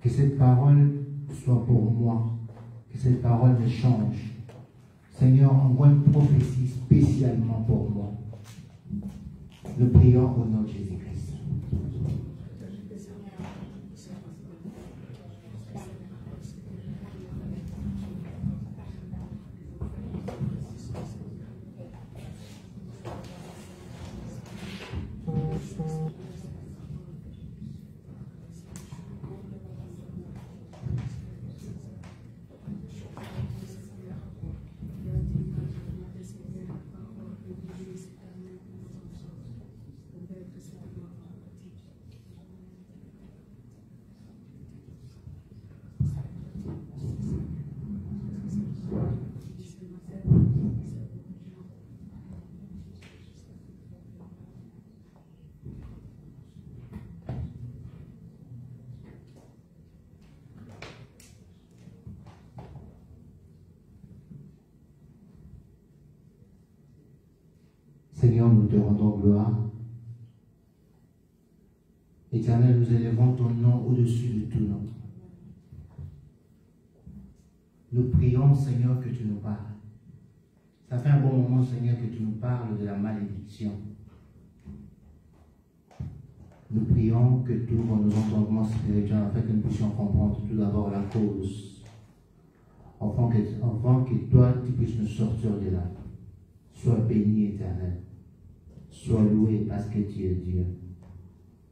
Que cette parole soit pour moi. Que cette parole me change. Seigneur, envoie une prophétie spécialement pour moi. Nous prions au nom de Jésus-Christ. Seigneur, nous te rendons gloire. Éternel, nous élevons ton nom au-dessus de tout nom. Nous prions, Seigneur, que tu nous parles. Ça fait un bon moment, Seigneur, que tu nous parles de la malédiction. Nous prions que tu ouvres nos entendements spirituels afin que nous puissions comprendre tout d'abord la cause. Afin que toi, tu puisses nous sortir de là. Sois béni, Éternel. Sois loué parce que tu es Dieu.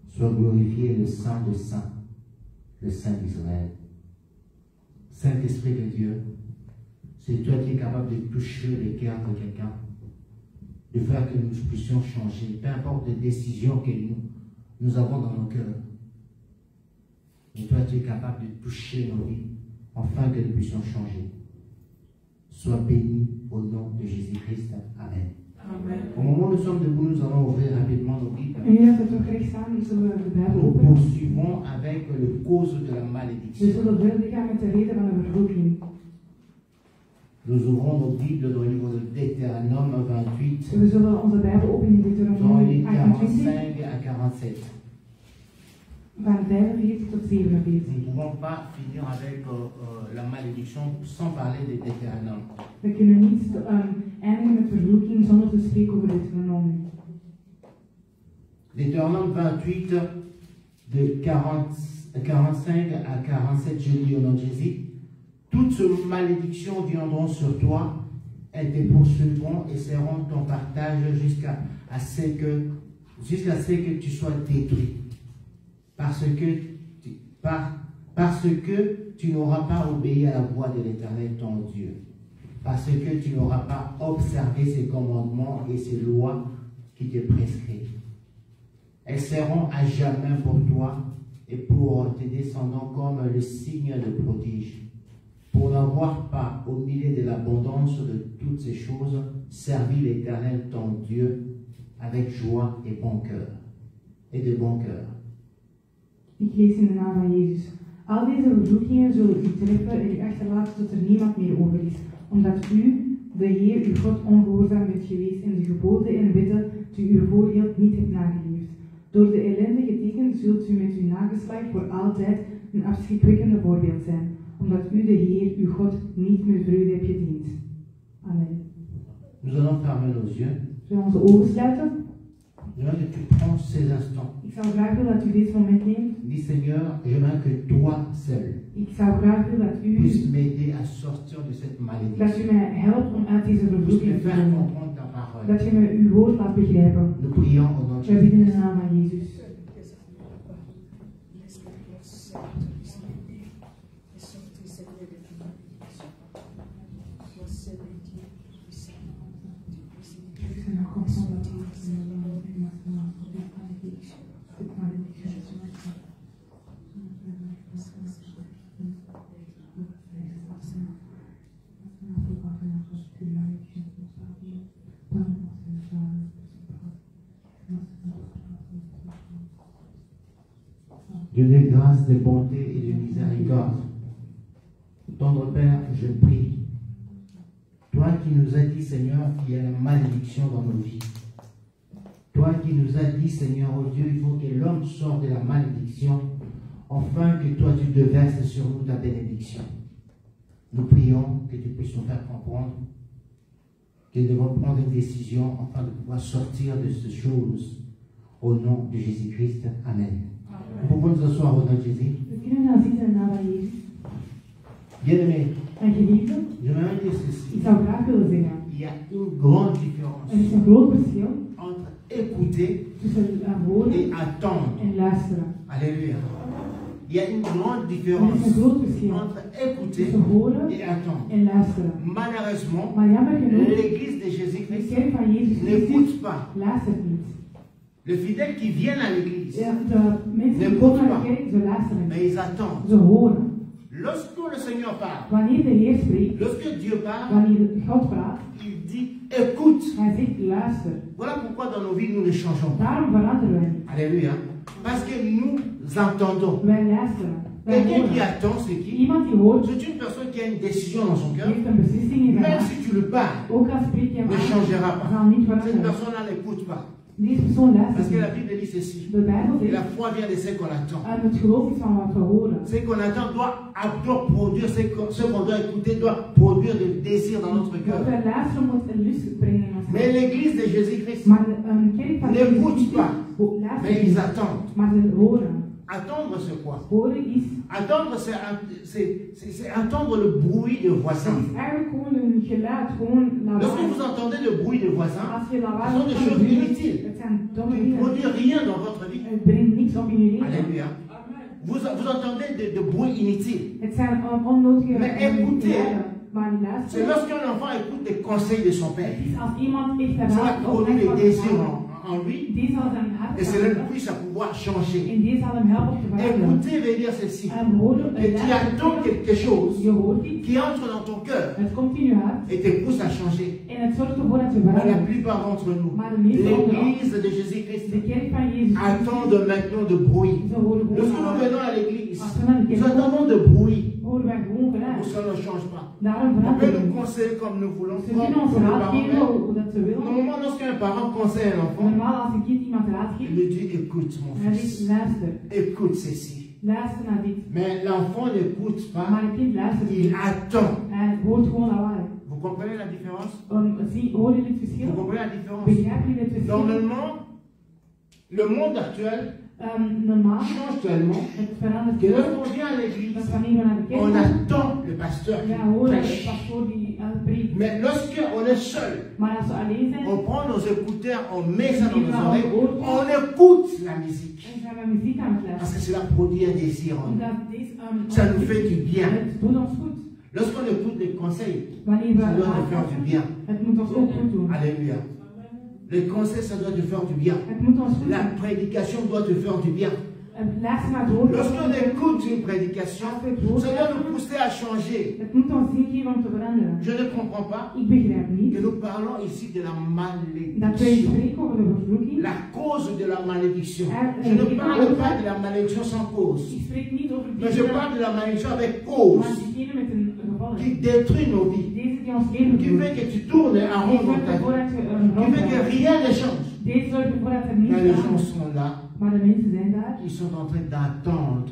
Sois glorifié le Saint des Saints, le Saint d'Israël. Saint-Esprit de Dieu, c'est toi qui es capable de toucher le cœur de quelqu'un, de faire que nous puissions changer, peu importe les décisions que nous avons dans nos cœurs. Et toi, tu es capable de toucher nos vies, afin que nous puissions changer. Sois béni au nom de Jésus-Christ. Amen. Amen. Au moment où nous sommes debout, nous allons ouvrir rapidement nos Bibles. En nu dat we toch recht staan, zullen we de Bijbel Nous openen. poursuivons avec le cause de la We malédiction. zullen verder gaan met de reden van de vervloeking. Nous ouvrons nos Bibles dans le livre de Deutéronome 28, We zullen onze Bijbel openen in Deuteronomie dans les 28, 45 à 47. van 45 tot 47. Nous ne pouvons pas finir avec la malédiction sans parler de Deutéronome. We kunnen niet eindigen met vervloeking zonder te spreken over Deuteronomie. Deutéronome 28, de 45 à 47, je lis au nom de Jésus. Toutes ces malédictions viendront sur toi, elles te poursuivront et seront ton partage jusqu'à ce que tu sois détruit. Parce que tu n'auras pas obéi à la voix de l'Éternel ton Dieu. Parce que tu n'auras pas observé ses commandements et ses lois qui te prescrivent. Elles seront à jamais pour toi et pour tes descendants comme le signe de prodige. Pour n'avoir pas, au milieu de l'abondance de toutes ces choses, servi l'Éternel ton Dieu avec joie et bon cœur. Et de bon cœur. Ik lees in de naam van Jezus. Al deze vervloekingen zullen u treffen en u achterlaten tot er niemand meer over is, omdat u, de Heer, uw God, ongehoorzaam bent geweest en de geboden en wetten die u voorhield niet hebt nageleefd. Door de ellendige dingen zult u met uw nageslacht voor altijd een afschrikwekkende voorbeeld zijn, omdat u de Heer, uw God, niet met vreugde hebt gediend. Amen. Nous allons fermer nos yeux. Zullen we onze ogen sluiten? J'aimerais que tu prends ces instants. Ik zou graag willen dat u dit moment neemt. Dis Seigneur, j'aimerais que toi seul Ik zou graag willen dat puisses u, m'aider à sortir de cette dat malédiction. u mij helpt om uit deze Puisses me vervloeking te faire komen. comprendre ta parole. Dat je mij uw woord laat begrijpen. Nous prions au nom de We bidden in Jésus. de naam van Jezus. Dieu de grâce, de bonté et de miséricorde. Tendre Père, je prie. Toi qui nous as dit, Seigneur, qu'il y a la malédiction dans nos vies. Toi qui nous as dit, Seigneur, oh Dieu, il faut que l'homme sorte de la malédiction. afin que toi tu déverses sur nous ta bénédiction. Nous prions que tu puisses nous faire comprendre que nous devons prendre une décision afin de pouvoir sortir de ces choses au nom de Jésus-Christ. Amen. Nous pouvons nous asseoir au nom de Jésus. We kunnen gaan zitten in de naam van Jezus. Bien-aimés, En geliefde, j'aimerais dire ceci. ik zou graag willen zeggen, Il y a une grande différence er is een groot verschil entre écouter tussen horen et attendre. en luisteren. Alléluia. Il y a une grande Er différence is een groot verschil entre écouter tussen horen et attendre. en luisteren. Malheureusement, Maar jammer genoeg, l'église de de Jésus-Christ kerk van Jezus Christus n'écoute pas. luistert niet. Les fidèles qui viennent à l'église, Ja, de mensen die komen naar de kerk, ze luisteren niet. mais ils attendent. Ze horen. Lorsque le Seigneur parle, Wanneer de Heer spreekt, lorsque Dieu parle, wanneer God praat, il dit écoute. hij zegt luister. Voilà pourquoi dans nos vies nous ne changeons pas. Daarom veranderen wij niet. Alléluia. Parce que nous entendons. Wij luisteren. Wij Quelqu'un qui horen. attend, c'est qui? Iemand die hoort, C'est une personne qui a une décision dans son cœur. heeft een beslissing in zijn Même hart. si tu le parles, Ook al spreek je hem ne aan, changera pas. zal niet Cette veranderen. personne-là n'écoute pas. Deze persoon Parce luistert que la niet. Bible dit ceci. De Bijbel Et la zegt, foi vient de ce qu'on attend. en het geloof is van wat we horen. Ce qu'on attend doit produire, ce qu'on doit écouter doit produire des désirs dans notre Wat cœur. wij luisteren moet een lust brengen in ons Mais hart. l'église de Jésus-Christ, Maar een kerk van n'écoute Jezus pas, Christus mais luistert ils niet, attendent. maar ze horen. Attendre, c'est quoi? Horen is, Attendre, c'est entendre le bruit de het voisins. is eigenlijk gewoon een geluid, gewoon Lorsque lawaai. vous entendez le bruit de voisins, Als je lawaai ce sont des van de choses buurt, inutiles. het zijn domme qui ne dingen. produisent rien dans votre vie. Het brengt niks op in je leven. Alléluia. Vous entendez de bruit inutile. Het zijn onnodige Maar écoutez. geluiden. Maar C'est luisteren. lorsqu'un enfant écoute les conseils de son père. Het is als iemand echt de Ça va raad produire opneemt des van zijn désirs vader. en lui. Die zal zijn hart Et cela le veranderen. pousse à pouvoir changer. En die zal hem helpen te veranderen. Écouter veut dire ceci. En horen, Que tu attends quelque chose je hoort iets, qui entre dans ton cœur het komt in je hart et te pousse à changer. en het zorgt ervoor dat je Mais la verandert. plupart d'entre nous, Maar de meeste onder ons, l'église de Jésus-Christ de kerk van Jezus attendent maintenant de bruit. ze horen Lorsque nous gewoon venons à l'église, als we naar de nous kerk komen, attendons de bruit. horen wij gewoon Pour geluid. ça ne change pas. Daarom On peut veranderen nous we. conseiller comme nous voulons. Ze kunnen ons Comme les raad parents geven veulent. hoe dat ze willen. Normalement, lorsqu'un parent conseille un enfant, Normaal als een kind iemand raad il geeft, lui dit écoute mon hij zegt fils, luister, écoute ceci. luister naar dit. Mais l'enfant n'écoute pas, Maar het kind luistert il niet. attend. Hij hoort gewoon lawaai. Vous comprenez la différence? Horen jullie het Vous verschil? comprenez la différence? Begrijpen jullie het verschil? Normalement, le monde actuel Normaal, change tellement het verandert que veel. lorsqu'on vient à Dat l'église, wanneer we naar de kerk on gaan, attend le pasteur qui ja, horen de prêche. pastoor die preekt. Mais lorsqu'on est seul, Maar als we alleen zijn, on prend nos écouteurs, on met ça dans Il nos va oreilles, en haut. on écoute la musique. dan zijn we muziek aan het Parce luisteren. que cela produit un désir en nous. Omdat deze, Ça nous fait du bien. het doet ons goed. Lorsqu'on écoute les conseils, Wanneer we ça doit nous faire du bien. het moet ons ook goed doen. Alléluia. Les conseils, ça doit te faire du bien. Het moet ons goed La doen. prédication doit te faire du bien. Luister naar het woord. Lorsqu'on écoute une prédication, ça doit nous pousser à changer. Het moet ons zin geven om te veranderen. Je ne comprends pas Ik begrijp niet que nous parlons ici de la dat wij malédiction. spreken over de vervloeking. La cause de la malédiction. Je ne parle pas de la malédiction sans cause. Ik spreek niet over Mais je die parle de la malédiction avec maar cause. diegene met een gevolg. Qui détruit nos vies. Deze die ons leven Qui doen. fait que tu tournes en rond Deze dans zorgt ta ervoor vie. dat je een Qui rond fait que hebt. rien ne change. Deze zorgt ervoor dat er Mais niets les gens aan. sont là. Maar de mensen zijn daar. Ils sont en train d'attendre.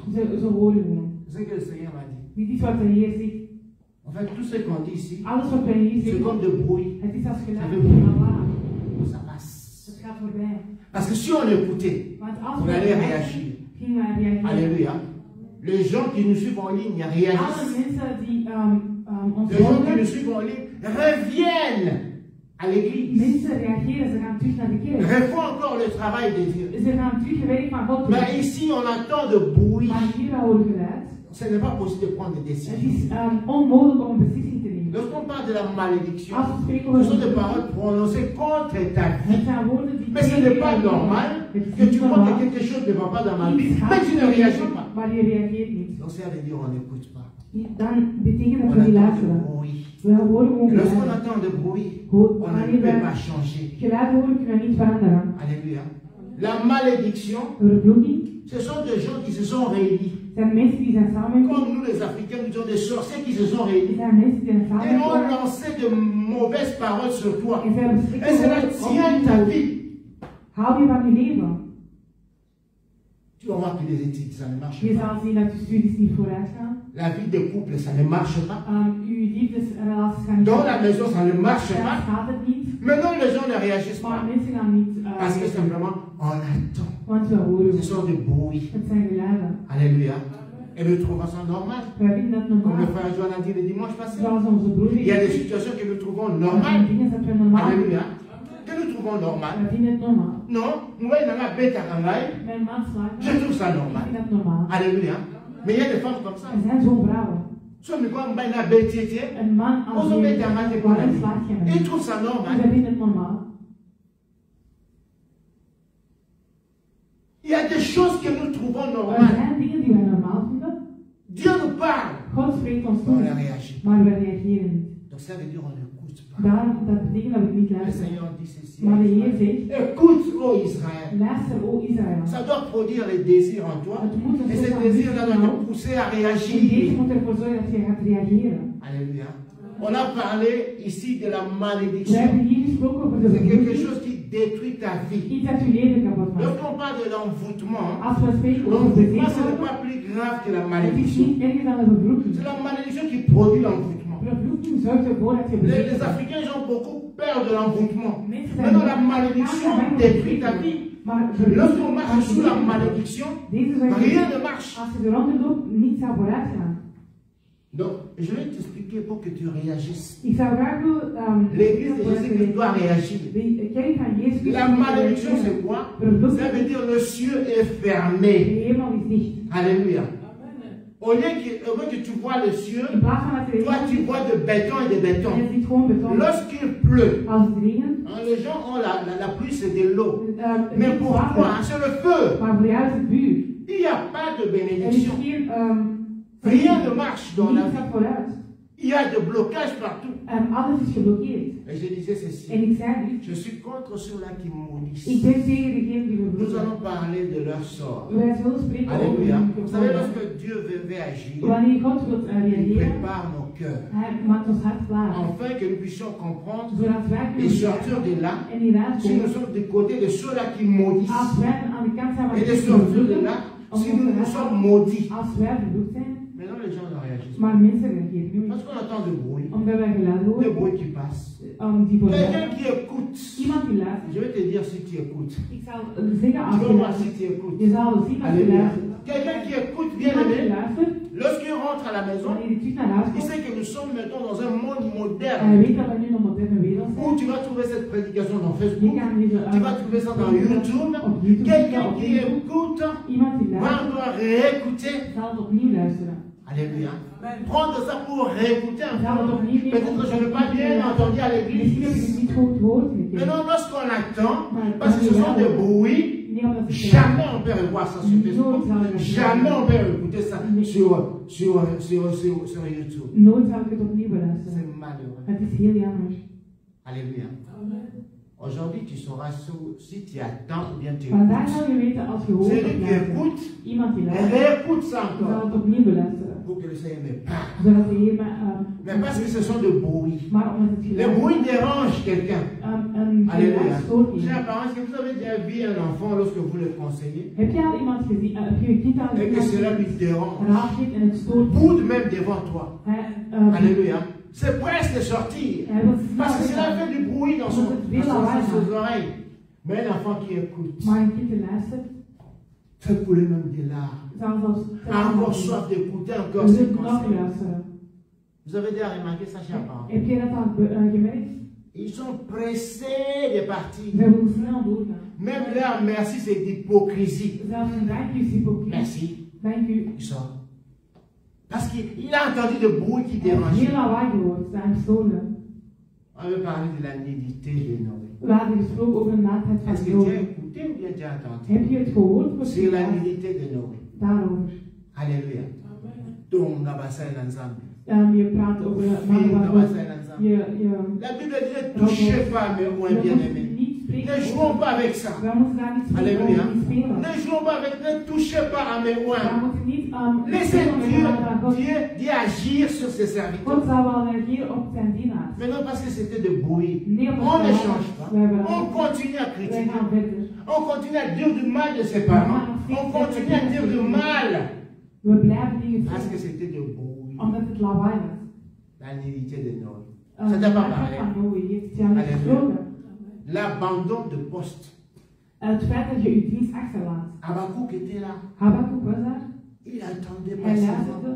Ze horen gewoon. C'est ce que le Seigneur m'a dit. Dit is wat de Heer zegt. En fait, tout ce qu'on dit ici, Alles wat wij hier c'est zeggen, comme de bruit. het is als geluid Ça van fait lawaai. Ça passe. Het gaat voorbij. Parce que si on écoutait, Want als on we allait réagir. gingen wij reageren. Alléluia. Les gens qui nous suivent en ligne Alle réagissent. mensen die ons Les gens qui volgen, nous suivent en ligne reviennent à l'église. mensen reageren, ze gaan terug naar de kerk. Refont encore le travail de Dieu. Ze gaan terug het werk van God doen. Mais ici, on attend de bruit. Maar hier we horen geluid. Ce n'est pas possible de prendre des Het décisions. is onmogelijk om een beslissing te nemen. Lorsqu'on parle de la malédiction, Als we spreken ce over sont des paroles prononcées contre ta het vie. zijn woorden die Mais ce n'est pas normal que tu vois que quelque chose ne va pas dans ma vie, mais tu ne réagis pas. maar je reageert niet. Donc ça veut dire on n'écoute pas. Dan betekent dat On we niet attend luisteren. de bruit. We horen gewoon Et lorsqu'on geluid. attend de bruit, Ho- on ne Wanneer peut we pas changer. geluid horen, kunnen we niet veranderen. Alléluia. La malédiction, Vervloeking ce sont des gens qui se sont réunis. zijn mensen die zijn samengekomen. Comme nous les Africains, nous sommes des sorciers qui se sont Er réunis. zijn mensen die zijn Et ont samengekomen. lancé de mauvaises paroles sur toi. En ze hebben Et cela verschrikkelijk tient ta vie. Hou je van je leven. Tu Tu vas voir que les études, ça ne marche Je pas. zal zien dat uw studies niet vooruit gaan. La vie de couple, ça ne marche pas. Uw liefdesrelaties gaan niet Dans la maison, ça ne marche Thuis pas. gaat het niet. Maintenant, les gens ne réagissent Maar pas. mensen gaan niet Parce que simplement, on attend. want we horen. Ce sont des bruits. Het zijn geluiden. Alléluia. Et nous trouvons ça normal. Wij vinden dat Comme le normaal. frère Johan a dit le dimanche passé. Zoals onze broer Il y a des situations que nous trouvons Er zijn normales. dingen dat we normaal vinden. Alléluia. Que nous trouvons normales. Wij vinden het normaal. Non, moi, il y en a bête à Kangai. Mijn man slaagt. Je trouve ça Ik normal. vind dat normaal. Alléluia. Mais il y a des femmes comme ça. Er zijn zo'n vrouwen. Soit nous comme il y a bête, Een man als Onze je bête à manger pour waarom la slaag je vie. Ils mij? trouvent ça Zij normal. vinden het normaal. Il y a des choses que nous trouvons Er normales. zijn dingen die wij normaal vinden. Dieu nous parle. God spreekt ons On toe, ne réagit pas. maar wij reageren niet. Donc ça veut dire on n'écoute pas. Daarom, dat betekent dat we niet Le luisteren. Seigneur dit ceci. Maar de Heer zegt, Écoute, ô Israël. luister, o Israël. Ça doit produire les désirs en toi. Het moet een Et soort ces van désirs-là liefde doivent te zijn. pousser à En deze réagir. moet ervoor zorgen dat je gaat reageren. Alléluia. On a parlé ici de la We malédiction. hebben hier gesproken over de C'est quelque vervloeking. chose qui détruit ta vie. Iets dat je leven kapot maakt. Lorsqu'on parle de l'envoûtement, Als we spreken over l'envoûtement ce n'est bezighouden, pas plus grave que la het is malédiction. niet erger dan de vervloeking. C'est la malédiction qui produit l'envoûtement. Vervloeking zorgt ervoor dat je Les bezig bent. Africains ils ont beaucoup peur de l'envoûtement. Mensen Maintenant, la zijn malédiction bang voor détruit ta vervloeking. vie. Maar Lorsqu'on vervloeking, marche als sous la je- malédiction, deze zorgt rien ervoor, ne marche. als je eronder loopt, niet zou vooruit gaan. Donc, je vais t'expliquer pour que tu réagisses. Ik zou graag willen... L'église de Jésus-Christ doit réagir. De kerk van Jezus Christus La moet malédiction, reageren. c'est quoi? Vervloeking, Ça veut dire le ciel est fermé. de hemel is dicht. Alléluia. Au lieu que tu vois le ciel, In plaats van dat je toi tu vois de béton et de béton. je ziet gewoon beton. Lorsqu'il pleut, Als het regent, les gens ont la pluie, c'est de l'eau. Mais niet pour toi, water, c'est le feu. maar voor jou is het vuur. Il n'y a pas de Er is bénédiction. geen... Rien ne marche dans la niets vie. gaat vooruit. Il y a de blocages partout. Alles is geblokkeerd. Et je disais ceci. En ik zei dit, Je suis contre ceux-là qui ik maudissent. ben tegen degenen die Nous vervloeken. allons parler de leur sort. Wij zullen spreken over Alléluia. hun Vous savez, gevolgen. lorsque Dieu veut agir, Wanneer God wil il reageren, prépare nos cœurs. hij maakt ons hart klaar. Afin que nous puissions comprendre Zodat wij et kunnen sortir de là. en hieruit Si nous komen. sommes du côté de ceux-là qui maudissent. Als wij aan de kant zijn van Et de die sortir de vervloeken, là. Si nous sommes maudits. als wij vervloekt zijn, Maintenant, les gens ne réagissent pas. maar mensen reageren niet. Parce qu'on entend de bruit. Omdat wij geluid Des horen, bruits qui passent. die voorbij. Quelqu'un qui écoute. Iemand die luistert. Je vais te dire si tu écoutes. Ik zal zeggen als Tu je vas voir si luistert. tu écoutes. Je zal zien als je Alléluia. luistert. Quelqu'un qui écoute, bien Iemand die aimé, luistert, lorsqu'il rentre à la maison, wanneer hij terug naar huis il komt, sait que nous sommes maintenant dans un monde en hij moderne weet dat we nu in een moderne wereld zijn. où tu vas trouver cette prédication dans Je Facebook, kan deze tu vas trouver ça dans YouTube. op YouTube, Quelqu'un op qui YouTube. écoute Iemand die va luistert, doit réécouter. zal het opnieuw luisteren. Alléluia. Prendre ça pour réécouter Zal het encore. opnieuw Peut-être que je n'ai pas bien entendu à Misschien heb je l'église. het niet goed gehoord in de kerk. Maintenant, lorsqu'on attend, parce que ce sont des bruits, Nee, omdat het jamais on peut revoir ça sur Facebook. Jamais on peut écouter ça sur YouTube. Nooit zal ik het opnieuw beluisteren. C'est malheureux. Het is heel jammer. Alléluia. Aujourd'hui, tu sauras si tu attends ou bien tu Vandaag écoutes. zal je weten als je hoort Celui of qui luistert. écoute, Iemand die luistert, réécoute ça zal encore. het opnieuw beluisteren. Pour que le Seigneur me parle. Zodat de Heer mij... Mais parce que ce sont des bruits. Maar omdat het Les geluid... bruits dérangent quelqu'un. Een Alléluia. geluid stoort je. Chers parents, est-ce que vous avez déjà vu un enfant lorsque vous le conseillez Heb je al iemand gezien, heb je je kind al et que cela lui gezien dérange? raad geeft en het stoort je? Boude même devant toi. Hij, Alléluia. C'est presque de sortir. hij wil Parce que snel cela weggaan. fait du bruit dans ses oreilles. Mais un enfant qui écoute Maar een kind die luistert, fait couler même des larmes. zal zelfs... A encore soif d'écouter encore Je ses wilt nog conseils. luisteren. Vous avez déjà remarqué ça, chers parents? Heb je dat al gemerkt? Ils sont pressés de partir. Ze willen snel doorgaan. Même leur merci, c'est d'hypocrisie. Zelfs een dank u is hypocriet. Merci. Dank u. Il sort. Parce qu'il a entendu de bruit qui Hij heeft dérangeait. heel lawaai gehoord, ze hem stolen. On veut parler de la nudité de Noé. We hadden gesproken over de naakheid Est-ce van que tu as Noé. écouté ou bien tu as entendu? Heb je het gehoord? Sur la nudité de Noé. Daarover. Alléluia. Donc, on a passé l'ensemble. Je praat over... Film, on a passé l'ensemble. Je La Bible dit ne touchez pas mes moins bien-aimés. niet spreken. Ne jouons pas avec ça. We moeten daar niet spreken Alléluia. over, niet spelen. Ne jouons pas avec, ne touchez pas à mes We oins. moeten niet Laissez spelen met de van God. Dieu agir sur ses serviteurs. God zal wel reageren op zijn dienaars. Maintenant, parce que c'était de bruit, Nee, op on ne change pas. We hebben On continue à Wij critiquer. gaan verder. On continue à dire du mal de ses We parents. gaan nog On continue à dire du mal. We blijven dingen Parce que zeggen, c'était de bruit. omdat het lawaai was. La nullité de Noé. Het C'était pas hart pareil. van Noé heeft jou niet Alléluia. gesproken. L'abandon de poste. Het feit dat je je dienst achterlaat. Habakkuk était là. Habakkuk was daar. Il attendait Hij patiemment. luisterde.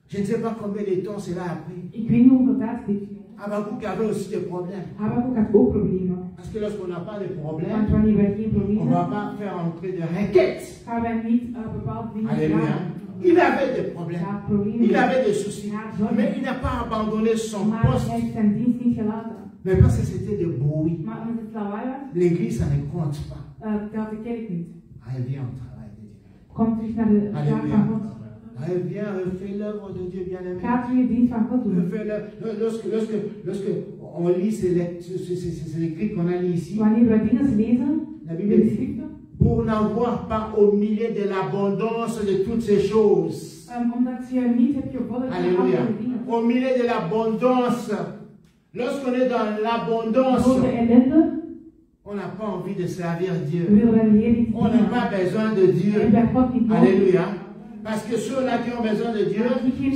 Je ne sais pas combien de temps cela a pris. Ik weet niet hoeveel tijd het heeft genomen. Habakkuk avait aussi des problèmes. Habakkuk had ook problemen. Parce que lorsqu'on n'a pas de Want problème, wanneer wij geen on ne problemen va hebben, pas faire entrer de requêtes. gaan wij niet bepaalde dingen Alléluia. vragen. Il avait des Hij problèmes. had problemen. Il avait des soucis. Mais il n'a pas abandonné son Maar hij poste. heeft zijn dienst niet gelaten. Mais parce que c'était de bruit. Maar omdat het lawaai was, L'église, ça ne compte pas. telt de kerk niet. Reviens au travail de Dieu. Kom terug naar de zaak Alléluia. van God. Reviens, refais l'œuvre de Dieu, bien-aimé. Ga terug je dienst van God doen. Lorsque on lit ces écrits qu'on a lus ici, Wanneer we dingen lezen, la de Bible dit, schriften, pour n'avoir pas au milieu de l'abondance de toutes ces choses. omdat je niet hebt gevolgd van Alléluia. andere dingen. Au milieu de l'abondance. Lorsqu'on est dans l'abondance, Door de ellende on n'a pas envie de servir Dieu. willen wij de Heer niet On n'a dienen. pas besoin de Dieu. En bij God niet nodig. Alléluia. Parce que ceux-là qui ont besoin de Dieu,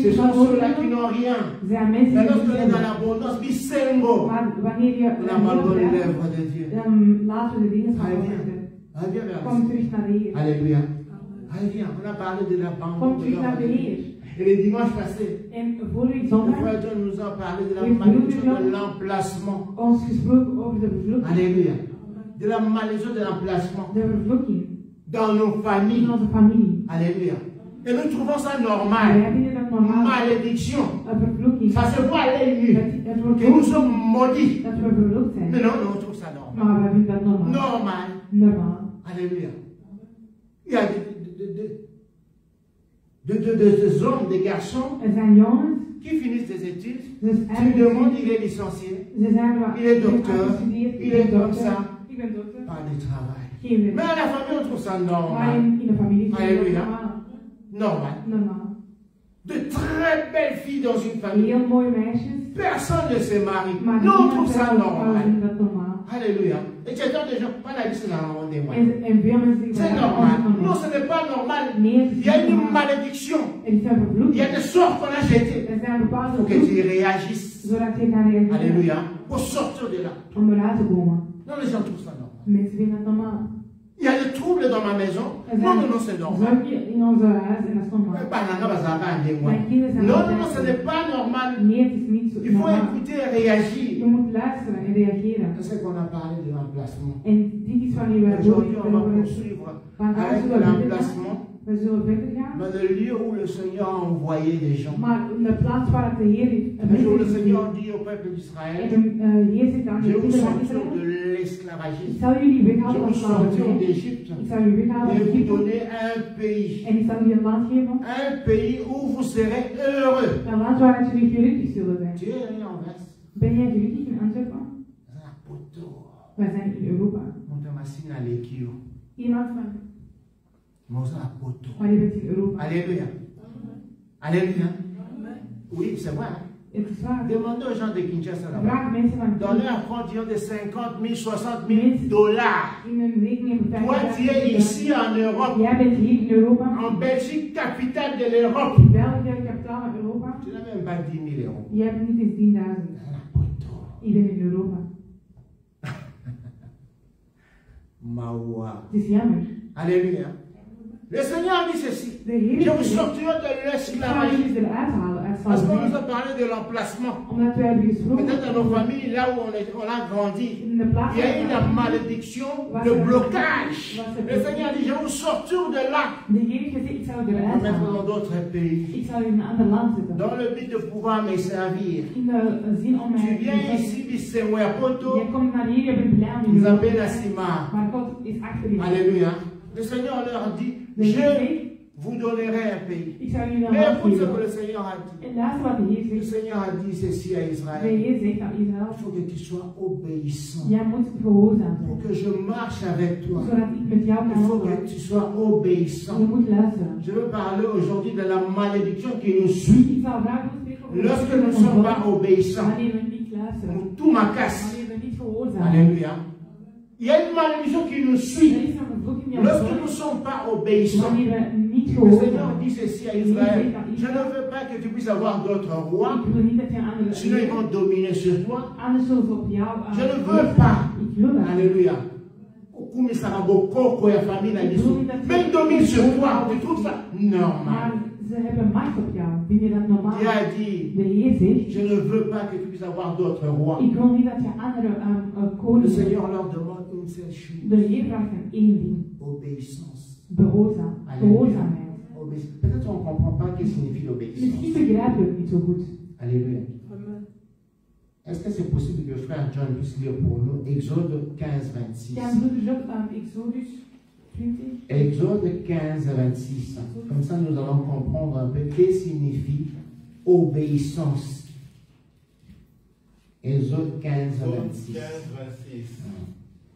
ce sont ceux-là qui n'ont rien. Zijn mensen Mais die lorsqu'on niet est dans hebben. l'abondance, bisengo, Maar wanneer je on abandonne heel l'œuvre de Dieu. dan laten we de dingen van God Reviens. achter. Reviens vers Kom lui. terug naar de Heer. Alléluia. Reviens. On a parlé de l'abandon Kom de terug naar de l'œuvre. Heer. Et le dimanche passé, En vorige le zondag frère John nous a parlé de la Oui, malédiction oui, de l'emplacement. ons gesproken over de vervloeking. Alléluia. De la malédiction de l'emplacement. De vervloeking Dans nos in familles. onze familie. Alléluia. Et nous trouvons ça Wij normal. vinden dat normaal. Malédiction. Een vervloeking. Ça se voit à l'œil nu. Het wordt Que nous sommes maudits. dat we vervloekt Mais zijn. non, non, on trouve ça normal. Maar wij vinden dat normaal. Normal. Normaal. Alléluia. Il y a des hommes, des garçons Er zijn jongens, qui finissent des études. dus Tu lui demandes, eigenlijk il est licencié. ze zijn wel Il est docteur. afgestudeerd, Il est comme dokter, ça. ik ben dokter, Pas de travail. geen werk. Mais à la famille, on trouve ça Maar normal. in de familie is het Alléluia. normaal. Normal. Normaal. De très belles filles dans une famille. Heel mooie meisjes, Personne ne se marie. maar Nous, on niemand trouve ça zou normal. vinden dat normaal. Alléluia. Et tu entends des gens, pas la vie, c'est normal. En veel mensen C'est zeggen normal. dat Non, is ce n'est pas normal. Nee, het is Il y a niet une normaal. malédiction. Er is een Il y a vervloeking. des sorts qu'on a jetés. Er zijn bepaalde Il faut que tu vloeken, réagisses. zodat je kan reageren Alléluia. Pour sortir de là. om eruit te komen. Non, les gens trouvent ça normal. Mensen vinden dat normaal. Il y a des troubles dans ma maison. Er Non, zijn non, non, c'est normal. zorgen in onze huis en dat is normaal. Non, non, non, ce n'est pas normal. Nee, het is niet zo Il faut normaal. écouter et Je réagir. moet luisteren en reageren. C'est ce qu'on a parlé de l'emplacement. En dit is wanneer wij Aujourd'hui, on va door poursuivre vandaag avec zullen we verder gaan. l'emplacement We zullen verder gaan. dans le lieu où le Seigneur a envoyé des gens. Maar in de plaats waar het de Heer Un jour, le heeft Seigneur dit au peuple en d'Israël, de Heer zegt aan je de vais vous kinderen van sortir Israël, de ik l'esclavagisme. zal jullie Je weghalen vais van vous sortir slavernij. d'Égypte Ik zal jullie weghalen et van vous Egypte. donner un pays. En ik zal jullie een land geven. Un pays où vous serez heureux. Een land waar jullie gelukkig zullen zijn. Tu es en Anvers. Ben jij gelukkig in Antwerpen? La poto. Wij zijn in Europa. Montamasina lekio. Iemand van, Mosa la poto. maar je bent in Europa. Alléluia. Alléluia. Oui, c'est vrai. Het is waar. Demandez aux gens de Kinshasa là-bas. Vraag mensen van Donnez un compte ils ont de 50 000, 60 000 dollars. in een rekening van Toi, tu es ici en Europe, Jij bent hier in Europa. en Belgique, capitale de l'Europe. België, kapitaal van Europa. Tu n'as même pas 10 000 euros. Jij hebt niet eens 10.000. La poto. Ik ben in Europa. Mawa. Het is jammer. Alléluia. Le Seigneur dit ceci. De Heer Je vous zegt, sortirai de ik ga l'esclavagisme. jullie eruit halen uit Parce qu'on nous slavernij. a parlé de l'emplacement. Omdat wij hebben gesproken Peut-être dans nos familles, là où on a grandi, in de plaats il y a eu la van malédiction, le blocage. Le Seigneur dit, je vais vous sortir de là. de Heer heeft gezegd, ik zal je On va eruit mettre halen. dans d'autres pays. Ik zal je in een ander land zetten. Dans le but de pouvoir me servir. In de zin om Tu mij te viens zeggen, ici, Bissewapoto, jij komt naar hier, je bent blij om je Isabelle te Assima. maar God is achter je. Alléluia. Le Seigneur leur dit, De Heer je zegt, vous donnerai un pays. ik zal jullie een Mais land écoute ce que geven. le Seigneur a dit. En luister wat de Heer Le zegt. Seigneur a dit ceci à De Israël. Heer zegt aan Israël, Il faut que tu sois obéissant. jij moet gehoorzaam Pour zijn. que je marche avec toi. Zodat ik met jou Il kan faut que wandelen. tu sois Je obéissant. moet luisteren. Je veux parler aujourd'hui de la malédiction qui nous suit Ik zal graag spreken over lorsque nous ne sommes pas obéissants. wanneer we niet luisteren. Tout ma casse. Wanneer we niet gehoorzamen. Alléluia. Il y a une malédiction qui nous Er suit. is een vervloeking die ons Lorsque nous ne volgt sommes pas obéissants, wanneer we niet le gehoord Seigneur zijn. dit ceci à Israël. Je ne veux pas que tu puisses avoir d'autres rois, Ik wil niet dat je andere sinon ils vont dominer sur toi. anders zullen ze op jou Je ne veux pas. Ik wil dat. Alléluia. Mais ils dominent sur toi. Tu trouves ça normal? Maar ze hebben macht op jou. Vind je dat normaal? Dieu a dit, De Heer zegt, je ne veux pas que tu puisses avoir d'autres rois. ik wil niet dat je andere Le koningen. Seigneur leur demande une seule chose. De Heer vraagt hem één ding. Obéissance. Gehoorzaamheid. Peut-être on ne comprend pas ce que signifie l'obéissance. Misschien begrijpen we het niet zo goed. Alléluia. Est-ce que c'est possible que le frère John puisse lire pour nous Exode 15, 26? Kan broeder Job aan Exodus 20? Exode 15 à 26. Comme ça, nous allons comprendre un peu ce que signifie obéissance. Exode 15 à 26. 15, 26.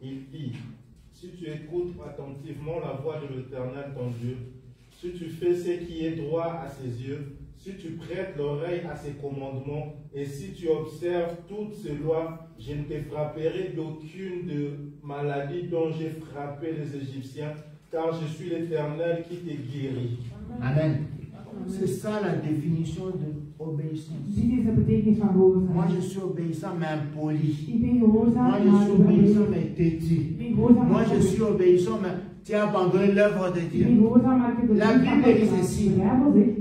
Il dit, si tu écoutes attentivement la voix de l'Éternel ton Dieu, si tu fais ce qui est droit à ses yeux, si tu prêtes l'oreille à ses commandements, et si tu observes toutes ses lois, je ne te frapperai d'aucune de maladie dont j'ai frappé les Égyptiens, car je suis l'Éternel qui te guérit. Amen. C'est ça la définition de obéissance. Dit is de betekenis van gehoorzaamheid. Moi, je suis obéissant, mais impoli. Ik ben gehoorzaam, Moi, je maar suis ik ben obéissant, onbeleefd. mais têtu. Ik ben gehoorzaam, Moi, maar je suis obéissant, mais tu as abandonné l'œuvre de ik ben Dieu. gehoorzaam, maar ik heb de La dienst Bible van God dit gedaan. ceci. De Bijbel zegt,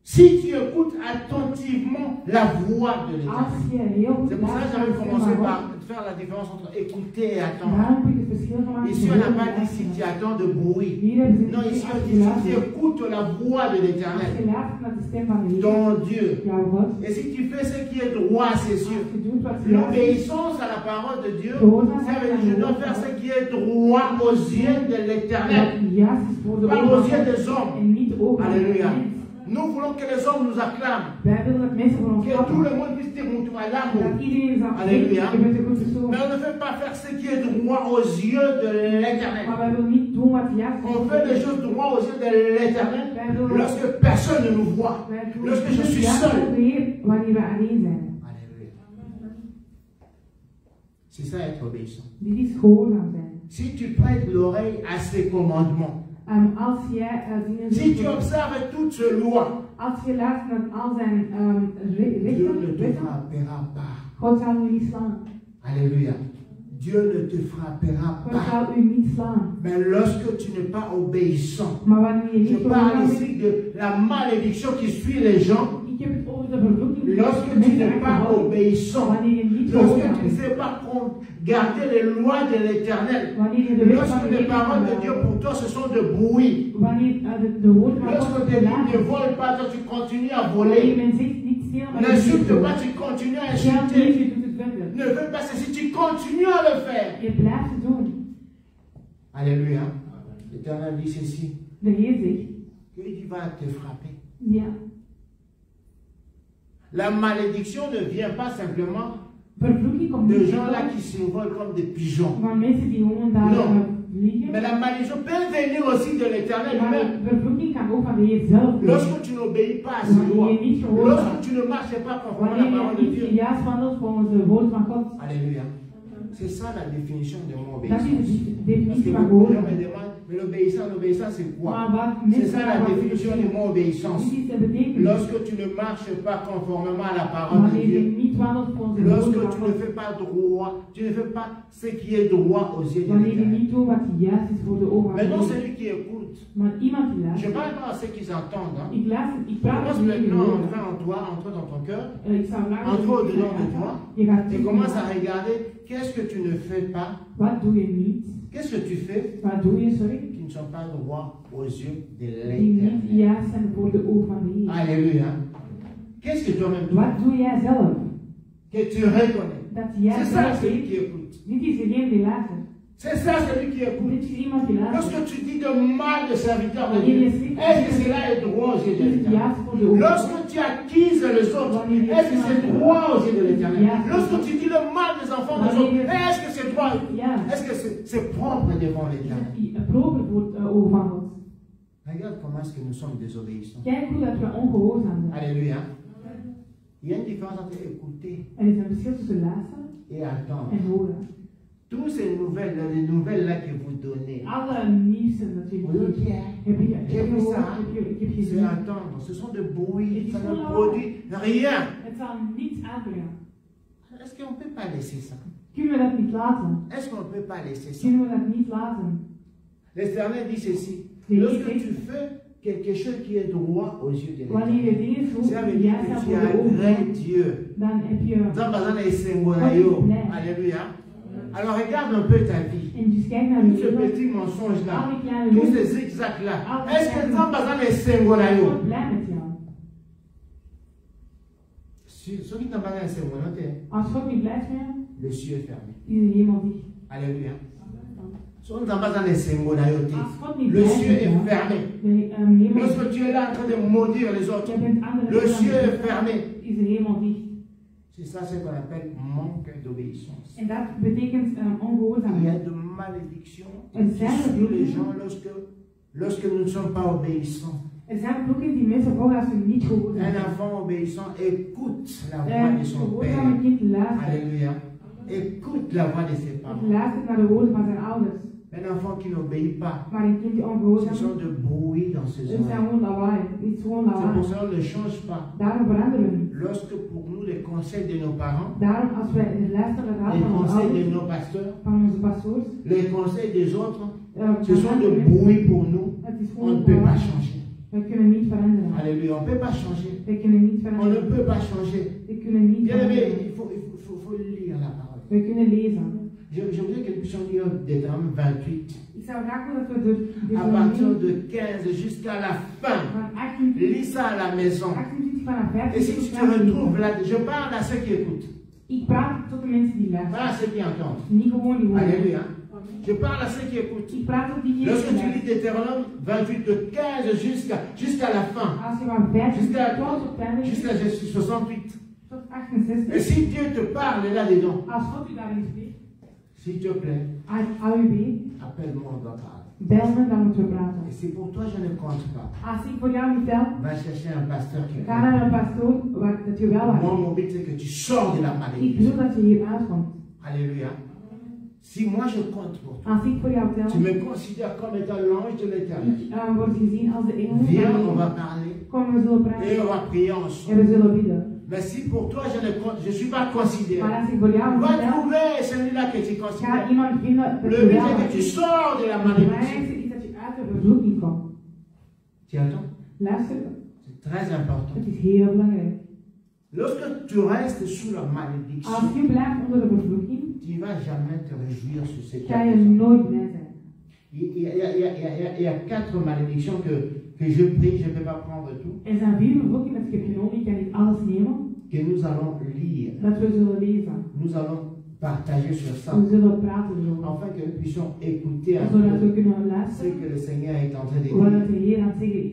Si tu écoutes attentivement la voix de l'Éternel. als je heel goed C'est pour ça que j'avais luistert commencé naar God, par faire la différence entre écouter et attendre. daarom heb ik het verschil gemaakt Ici, tussen on n'a horen pas en dit si tu luisteren. attends de bruit. Hier hebben ze Non, gezegd, ici, on als dit je si tu luistert, écoutes la voix de als je l'Éternel, luistert naar de stem van de Heer, ton Dieu. jouw God, Et si tu fais ce qui est droit à ses yeux, als je doet wat je luistert, l'obéissance à la parole de Dieu, ça veut dire que je dois faire ce qui est droit aux yeux de l'Éternel, wat juist is voor de pas ogen aux van yeux God des hommes. en niet de ogen van de Alléluia. mens. Nous voulons que les hommes nous acclament, Wij willen dat mensen voor ons que tout klappen. le monde puisse dire mon toit Dat l'amour. iedereen zal Alléluia. zeggen, je bent een goed persoon. Mais on ne fait pas faire ce qui est droit aux yeux de l'Éternel. Maar wij willen niet doen wat juist is. On fait des choses droit aux yeux de l'Éternel Wij willen lorsque personne ne nous voit, wij doen lorsque je het suis juist seul. voor de Heer wanneer wij alleen zijn. Alléluia. C'est ça être obéissant. Dit is gehoorzaam zijn. Si tu prêtes l'oreille à ses commandements, Als jij dingen si tu doet, observes toutes ses lois, als je luistert naar al zijn Dieu ne rechten, te frappera pas. God zal u niet slaan. Alléluia. Dieu ne te frappera God pas. zal u niet slaan. Mais lorsque tu n'es pas obéissant, Maar wanneer je je niet parle gehoorzaam ici bent, de la malédiction qui suit les gens. ik heb het over de vervloeking die Lorsque tu mensen n'es pas achtervolgen. obéissant, Wanneer je niet lorsque gehoorzaam tu ne bent, sais pas garder les lois de l'Éternel, wanneer je de wet van lorsque de les Heer paroles de Dieu pour toi ce sont de bruit, wanneer de woorden van lorsque God tes livres verlaten, ne volent pas, toi tu continues à wanneer voler, men zegt niet stil, maar je n'insulte doet pas, het. tu continues à Geld niet, insulter, je doet het verder. ne fais pas ceci, tu continues à le faire. Je blijft het doen. Alléluia. L'Éternel dit ceci, De Heer zegt, qu'il va te frapper. ja, La malédiction ne vient pas simplement vervloeking komt de niet gens là qui s'envolent comme des pigeons. van mensen die gewoon daar Non. vliegen. Mais la malédiction peut venir aussi de l'Éternel Maar lui-même. vervloeking kan ook van de Heer zelf komen. Lorsque tu n'obéis pas à ses lois, Wanneer je niet gehoorzaam, lorsque tu ne marches pas conformément à la wanneer parole je de niet Dieu. juist wandelt volgens de woord van God. Alléluia. C'est ça la définition de mon Dat is obéissance. de Parce que definitie van beaucoup de gens me gehoorzaam. demandent, mais l'obéissance c'est quoi? Maar wat C'est mensen ça la wat définition de mon obéissance. dit is de betekenis. Lorsque tu ne marches pas conformément à la parole de Wanneer je Dieu, niet wandelt volgens de woord lorsque van tu ne God. fais pas droit, tu ne fais pas ce qui est droit aux yeux de Wanneer je l'Éternel. niet doet wat juist is voor de ogen van Maintenant, God. celui qui écoute, Maar iemand die je luistert. parle pas à ceux qui entendent. Hein. Ik luister, ik Je praat pense met jullie maintenant woorden. entrer en toi, entrer dans ton cœur. Ik zou vragen Entre of je au-dedans de toi. je gaat Et commence à regarder qu'est-ce que tu ne fais pas, wat doe je niet? qu'est-ce que tu fais Wat doe je, sorry? qui ne sont pas droits aux yeux de Die niet l'Éternel. juist zijn voor de ogen van de Heer. Alléluia. Qu'est-ce que toi-même tu Wat doe jij zelf? que tu reconnais? Dat jij C'est ça zelf celui weet. qui écoute. Dit is degene die luistert. C'est ça celui qui écoute. Dit is iemand die luistert. Lorsque tu dis de mal de serviteur de Wanneer Dieu, je spreekt, est-ce que cela est droit aux yeux de is het l'Éternel? juist voor de ogen. Lorsque tu accuses les autres, est-ce que c'est droit aux yeux de l'Éternel? Lorsque tu dis le mal des enfants des autres, est-ce que c'est droit? Ja, Est-ce que c'est propre devant l'Éternel? proper voor het ogen van God. Regarde comment est-ce que nous sommes désobéissants. Kijk hoe dat we ongehoorzaam zijn. Alléluia. Il y a une différence entre écouter Er is een verschil tussen luisteren et attendre. en horen. Toutes ces nouvelles, les nouvelles là que vous donnez. Alle nieuwste natuurlijk. Vous dites, Heb je ça, ik heb c'est gezien. attendre. Ce sont de bruits, Et ça ils ne sont là. produit rien. Het zal niets aanbrengen. Est-ce qu'on ne peut pas laisser ça? Kunnen we dat niet laten? Est-ce qu'on ne peut pas laisser ça? Kunnen we dat niet laten? L'Éternel dit ceci. Oui, Lorsque oui. tu fais quelque chose qui est droit aux yeux de Wanneer je l'Éternel, dingen zo ça veut dire juist que hebt tu voor de ogen, agrées Dieu. dan heb je. Alléluia. Alors regarde un peu ta vie. En dus kijk naar Tous je ces leven. petits mensonges là, Al die kleine tous leugens. ces zigzags là. Ah, Est-ce que oui. tu as besoin de sengonayo? God blij met jou. Ceux qui n'ont pas de sengonayo, Als God niet blij is met jou, le ciel est fermé. is de hemel dicht. Alléluia. Ceux qui n'ont pas besoin de sengonayo, Als God niet le blij is ciel met est jou, fermé. de hemel Lorsque tu es là en train de maudire les autres, je bent andere le ciel est mensen, fermé. is de hemel dicht. C'est ça ce qu'on appelle manque d'obéissance. En dat betekent Il y a ongehoorzaamheid. de malédictions En zijn er sur les vloeken? gens lorsque nous ne sommes pas obéissants. Er zijn vloeken die mensen volgen als ze niet gehoorzaam Un zijn. enfant obéissant écoute la voix de Een son gehoorzame père. kind luistert. Alléluia. Écoute la voix de ses Het parents. luistert naar de woorden van zijn ouders. Un enfant qui n'obéit pas, Maar een kind die ce ongehoorzaam sont is, de bruit dans ses het zijn oreilles. gewoon lawaai. Het is gewoon C'est pour lawaai. ça qu'on ne change pas. Daarom veranderen we niet. Lorsque pour nous les conseils de nos parents, Daarom als wij luisteren naar de les raad van onze conseils de ouders, nos pasteurs, van onze pastoors, les conseils des autres, ce van sont de anderen, bruit pour nous. het is On gewoon ne peut pas lawaai. changer. We kunnen niet veranderen. Alléluia. On ne peut pas changer. We kunnen niet On ne veranderen. peut pas changer. We kunnen niet Bien aimé, veranderen. faut lire la parole. We kunnen lezen. Je voudrais que nous puissions lire Deutéronome 28, Ik zou graag willen dat we de à partir de 15 jusqu'à la fin. van 28 Lis ça à la maison. vanaf Et si 15 tu te retrouves là, je parle à ceux qui écoutent, Ik praat tot de mensen die pas luisteren. à ceux qui entendent. Niet gewoon die horen. Alléluia. Je parle à ceux qui écoutent. Ik praat tot diegenen Lorsque die tu lis luisteren. Deutéronome 28, de 15 jusqu'à la fin, Als je van 15 jusqu'à tot op 15 jusqu'à 68. tot Et 68. si Dieu te parle là-dedans, Als God u daarin spreekt, s'il te plaît, AUB, appelle-moi, on va parler. bel me, dan moeten we praten. Et si pour toi je ne compte pas, Als ik voor jou niet tel, va chercher un pasteur qui ga naar een pastoor waar dat je wel Moi, was. mon but, c'est que tu sors de la Ik malédiction. bedoel dat je hier uitkomt. Alléluia. Si moi je compte pour toi, Als ik voor jou tel, tu me considères comme étant l'ange de l'éternel. ik word gezien als de engel Viens, on van va God. parler Kom, we zullen et praten on va prier en ensemble. we zullen bidden. Mais si pour toi je suis pas considéré, Maar als ik voor jou va niet tel, trouver celui-là que tu ga considères. iemand vinden dat Le je but wel c'est que tu was. sors de la Het malédiction. belangrijkste is dat je uit de vervloeking komt. Tu entends? Luister, C'est très important. het is heel belangrijk. Lorsque tu restes sous la malédiction, Als je blijft onder de vervloeking, tu ne vas jamais te réjouir sur ces ga je quatre. nooit blij zijn. Il y a 4 malédictions que je prie, je ne peux pas prendre tout, Er zijn 4 vervloekingen dat ik heb genomen, ik kan niet alles nemen, que nous allons lire. dat we zullen lezen. Nous allons partager sur ça, We zullen praten erover. afin que nous puissions écouter un Zodat we peu kunnen ce luisteren que le Seigneur est en train de wat dire. de Heer aan het zeggen is.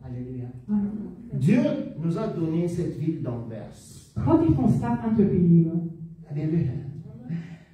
Alléluia. Amen. Dieu nous a donné cette ville d'Anvers. God heeft ons stad Antwerpen gegeven. Alléluia.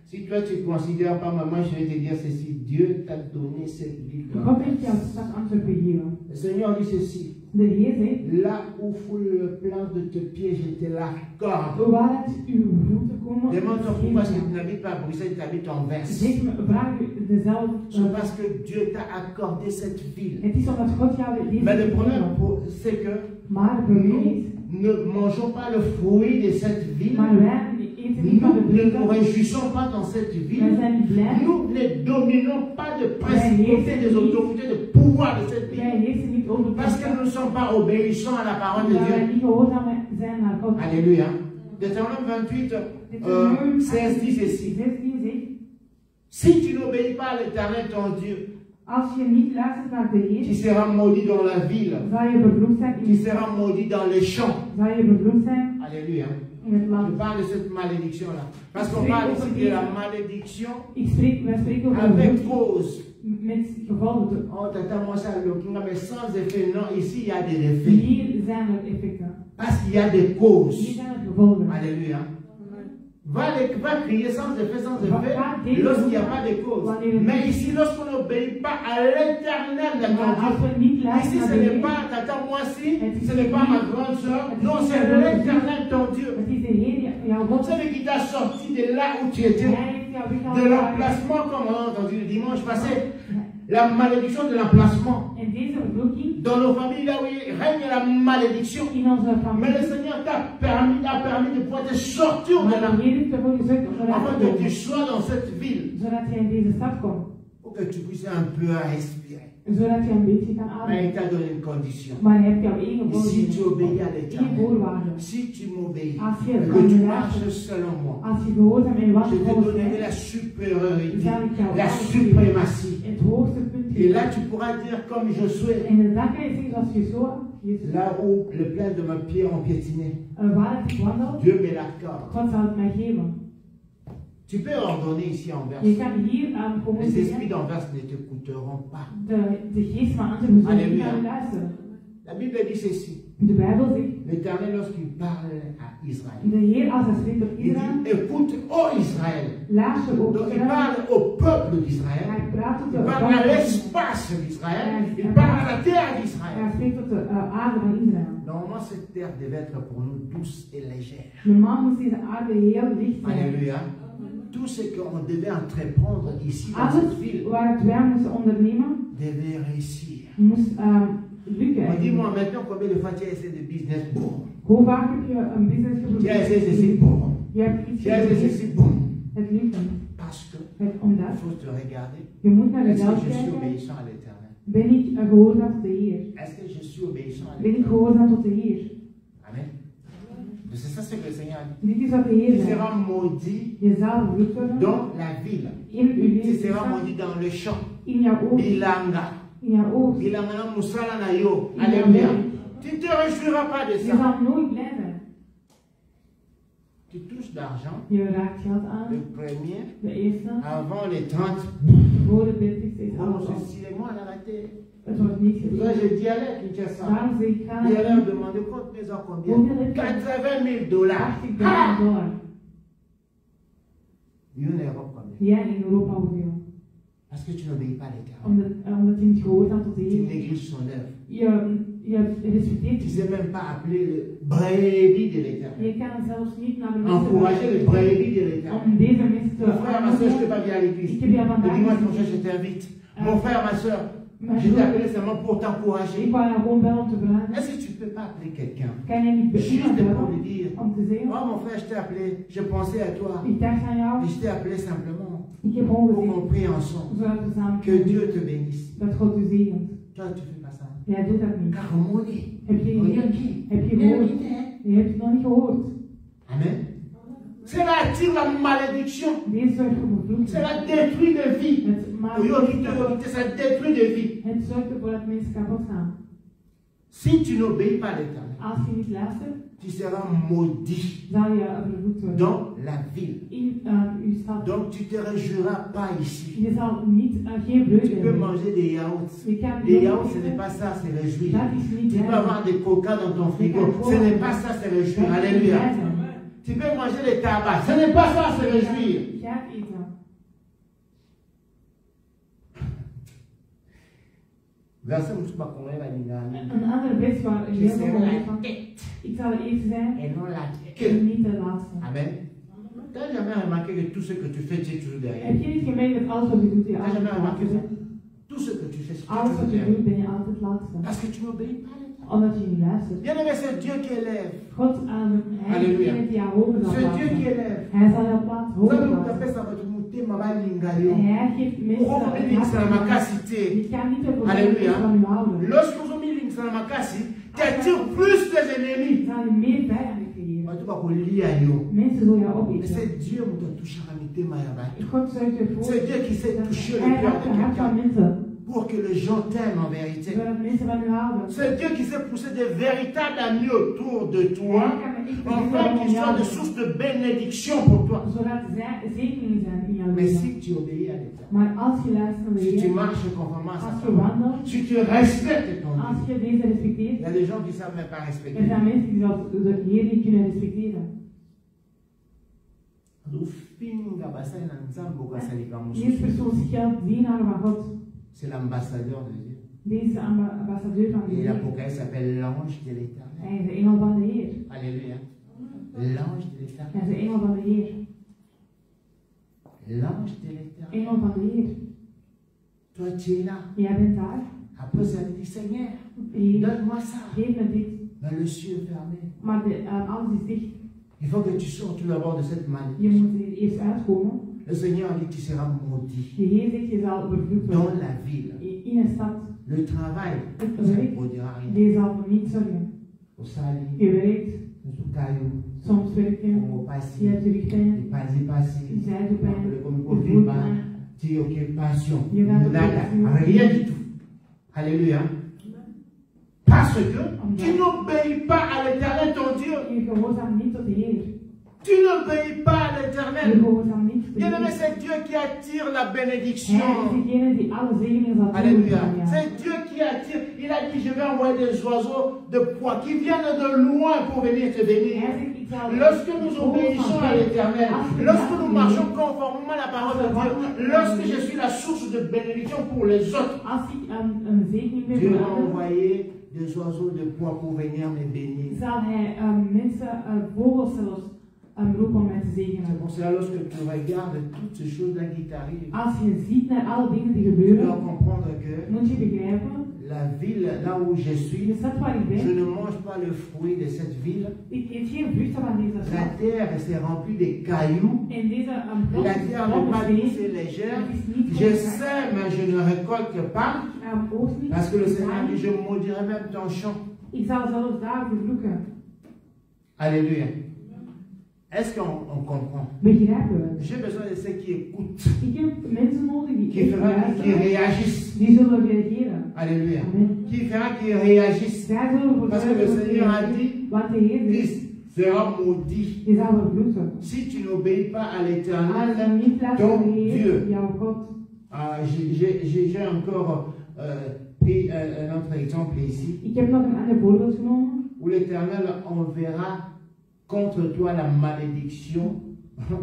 Si toi tu ne considères pas, maman, je vais te dire ceci. Dieu t'a donné cette ville God heeft jou d'Anvers. de stad Antwerpen gegeven. Le Seigneur dit ceci. De Heer zegt, Là où foule le plan de tes pieds, je te l'accorde. waar het uw voeten komen, Demande-toi pourquoi est-ce que tu n'habites pas à Bruxelles, tu habites en Anvers. zeg me, vraag u dezelfde. C'est parce que Dieu t'a accordé cette ville. Het is omdat God jou deze Mais le gegeven problème, heeft. c'est que Maar het probleem nous is, ne mangeons pas le fruit de cette ville. maar wij eten niet van de Nous ne nous vruchten. réjouissons pas dans cette Wij ville. zijn niet blij. Nous ne dominons pas de principauté, des autorités, de pouvoir de cette Wij ville. heersen niet over de Parce que nous ne sommes pas obéissants à la parole de omdat wij Dieu. niet gehoorzaam zijn naar God. Alléluia. Deutéronome 28, 16 dit ceci. 16 zegt, Si tu n'obéis pas à l'Éternel ton Dieu, als je niet luistert naar de tu Heer, seras maudit dans la ville. zal je vervloekt zijn Tu in het seras maudit dans les champs. zal je vervloekt zijn Alléluia. in het Je land. parle de cette malédiction-là. Parce qu'on parle ici de la malédiction Wij spreken over avec vervloeking cause. met gevolgen. Oh, t'as moi ça, mais sans effet. Non, ici il y a des effets. Hier zijn er effecten. Parce qu'il y a des Hier causes. zijn er gevolgen. Alléluia. Va crier sans effet, lorsqu'il n'y a pas de cause. Mais ici, lorsqu'on n'obéit pas à l'éternel de ton Maar als Dieu, we niet ici luisteren ce naar de n'est Heer, pas tata moi si, ce n'est pas ma grande soeur, non, c'est l'éternel ton Dieu. het is de Heer die jouw God. Celui qui t'a sorti de là où tu étais. Hij heeft De l'emplacement, comme on a entendu le dimanche passé. La malédiction de l'emplacement. Dans nos familles, là où il règne la malédiction. Mais le Seigneur t'a permis de pouvoir te sortir de là. Afin que tu sois dans cette ville. Pour que tu puisses un peu respirer. Mais il t'a donné une condition. Si tu obéis à l'Éternel, si tu m'obéis, que tu marches selon moi, je te donnerai la supériorité, la suprématie. Et là, tu pourras dire comme Josué, là où le plein de ma pierre ont piétiné, Dieu me l'accorde. Tu peux ordonner ici en Anvers. Les esprits d'Anvers ne te coûteront pas. Alléluia. La Bible dit ceci. L'Éternel, lorsqu'il parle à Israël, il dit, écoute, ô Israël. Donc il parle au peuple d'Israël, il parle à l'espace d'Israël, il parle à la terre d'Israël. Normalement, cette terre devait être pour nous douce et légère. Alléluia. Tout ce qu'on devait entreprendre ici dans cette ville devait réussir. On dit, moi maintenant, combien de fois tu as essayé de business bon? Tu as essayé ceci bon. Tu as essayé ceci bon. Parce que il faut te regarder. Est-ce que je suis obéissant à l'Éternel? Est-ce que je suis obéissant à l'Éternel? Amen. C'est ça ce que le Seigneur a dit. Tu seras maudit dans la ville. Tu seras maudit dans le champ. Bilanga. Bilanga musala na yo. Alléluia. Tu ne te réjouiras pas de ça. Tu touches d'argent. Le premier. Avant les 30. Oh, c'est moi à l'arrêter. Là, je dis à l'air Kinshasa. Il allait me demander compte maison combien? 80 000 $. Ah! Il y a en Europe combien? Parce que tu n'obéis pas à l'Éternel. Tu négliges son œuvre. Tu ne sais même pas appeler le brebis de l'Éternel. Encourager le brebis de l'Éternel. Mon frère, ma soeur, je ne peux pas venir à l'église. Le dimanche prochain, je t'invite. Mon frère, ma soeur, je t'ai appelé seulement pour t'encourager. Est-ce que tu ne peux pas appeler quelqu'un juste pour lui dire, oh mon frère, je t'ai appelé, je pensais à toi. Et je t'ai appelé simplement pour qu'on prie ensemble. Que Dieu te bénisse. Toi, tu ne fais pas ça. Car on est. Amen. Cela attire la malédiction. Cela détruit de vie. Ça détruit de vie. Si tu n'obéis pas à l'Éternel, tu seras maudit dans la ville. Donc tu ne te réjouiras pas ici. Tu peux manger des yaourts. Les yaourts, ce n'est pas ça, c'est réjouir. Tu peux avoir des coca dans ton frigo. Ce n'est pas ça, c'est réjouir. Alléluia. Tu peux manger des tabacs. Ce n'est pas ça, c'est réjouir. Verset où tu vas connaître la ligne. Een ander vers waar Je heel serai veel la van. tête Ik zal de eerste zijn et non la en queue. niet de laatste. Amen. Tu n'as jamais remarqué que tout ce que tu fais, tu es toujours derrière. Heb je niet gemerkt dat alles wat je doet, je Tu n'as jamais altijd remarqué laatste ça. bent? Tout ce que tu fais, c'est Alles toujours wat je derrière. doet, ben je altijd laatste. Parce que tu n'obéis pas. Omdat je niet luistert. Bien aimé, c'est Dieu qui élève. God aan hij is Alléluia. degene die jou hoger zal C'est Dieu qui plaatsen. élève. Hij zal jou plaats Vous hoger savez, vous plaatsen. appelez ça votre mouté, ma balle En lingayo. hij geeft mensen Pourquoi vous mettez ça dans ma capacité? Je kan niet ervoor Alléluia. zorgen van je houden. Lorsque vous avez mis ça dans ma capacité, tu attires plus tes ennemis. Dan zal je meer vijanden creëren. Mais tu vas lier à yo. Mensen zullen jou Mais opeten. c'est Dieu qui t'a touché à la ma yaba. God zorgt ervoor C'est Dieu qui sait toucher le hij cœur raakt de de hart van quelqu'un mensen. pour que les gens t'aiment en vérité. Zodat mensen van u houden. C'est Dieu qui sait pousser des véritables amis autour de toi, afin qu'ils soient de source de bénédiction pour toi. Zodat zij zegeningen zijn in jouw Mais leven. si tu obéis à l'État, Maar als je luistert naar de si tu Heer, marches conformément à sa als je parole, wandelt, si tu respectes ton als Dieu, je deze il respecteert, y a des gens qui ne savent même pas er respecter. zijn mensen die zelfs de Heer niet kunnen respecteren. Deze persoon scheldt dienaar van God. C'est l'ambassadeur de Dieu. Deze is de ambassadeur van de Et Heer. l'Apocalypse s'appelle l'ange de l'Éternel. Hij is de engel van de Heer. Alléluia. L'ange de Hij is l'Éternel. de engel van de Heer. l'ange de l'Éternel. Engel van de Heer. Toi, tu es là. Jij bent daar. Après, ça dit, Seigneur, donne-moi ça. Geef me dit. Mais le ciel est fermé. Maar alles is dicht. Il faut que tu sortes tout d'abord de cette Je malédiction. moet er eerst uitkomen. Le Seigneur dit que tu seras maudit De Heer zegt, je zal vervloekt dans worden. la ville. In een stad. Le travail, Het ça ne werk, produira rien. die zal voor niets zorgen. Au salut, Je werkt, au caillou, soms werk je, au passé, je hebt rugpijn, les passés passés, je zijdelpijn, comme je Covid, voetpijn. tu occupation, Je gaat op nada, pensioen. rien du tout. Alléluia. Parce que tu n'obéis pas à l'Éternel ton Dieu. Je gehoorzaamt niet tot de Heer. Tu n'obéis pas à Je l'Éternel. gehoorzaamt niet tot de Bien-aimé, Heer. c'est Dieu qui attire la Hij bénédiction. is degene die alle zegeningen zal Alléluia. toevoegen. C'est Dieu qui attire. Il a dit, je vais envoyer des oiseaux de proie qui viennent de loin pour venir te bénir. Hij zegt, ik zal Lorsque nous obéissons à l'Éternel, lorsque nous marchons conformément à la parole de Dieu, lorsque je suis la source de bénédiction pour les autres, Als ik een zegening ben Dieu voor va anderen, envoyer des oiseaux de proie pour venir me bénir. zal hij mensen, vogels zelfs, roepen om mij te C'est zegenen. pour cela, lorsque tu regardes toutes ces choses-là qui t'arrivent, Als je ziet naar alle dingen die tu dois gebeuren, comprendre que moet je begrijpen, la ville, là où je suis, de stad waar ik je ben, ne mange pas le fruit de cette ville. ik eet geen vruchten van deze La stad. terre s'est remplie de cailloux. En deze La terre n'est pas douce et légère. Je sème, mais je ne récolte pas. oogst niet. Parce que le Seigneur dit, je maudirai même ton champ. Ik zal zelfs daar vervloeken. Alléluia. Est-ce qu'on comprend? Begrijpen we? J'ai besoin de ceux qui écoutent, Ik heb mensen nodig die qui echt qui luisteren, réagissent. die zullen reageren. Alléluia. Amen. Qui réagissent. Zij zullen ervoor Parce que le zorgen dat ze Seigneur a reageren. dit, Want de Heer zegt, Christ sera maudit. je zal vervloeken. Si tu n'obéis pas à Als je l'Éternel, niet luistert naar de ton Heer, Dieu. jouw God. J'ai encore pris un autre exemple ici, Ik heb nog een ander voorbeeld genomen. où l'Éternel enverra contre toi la malédiction,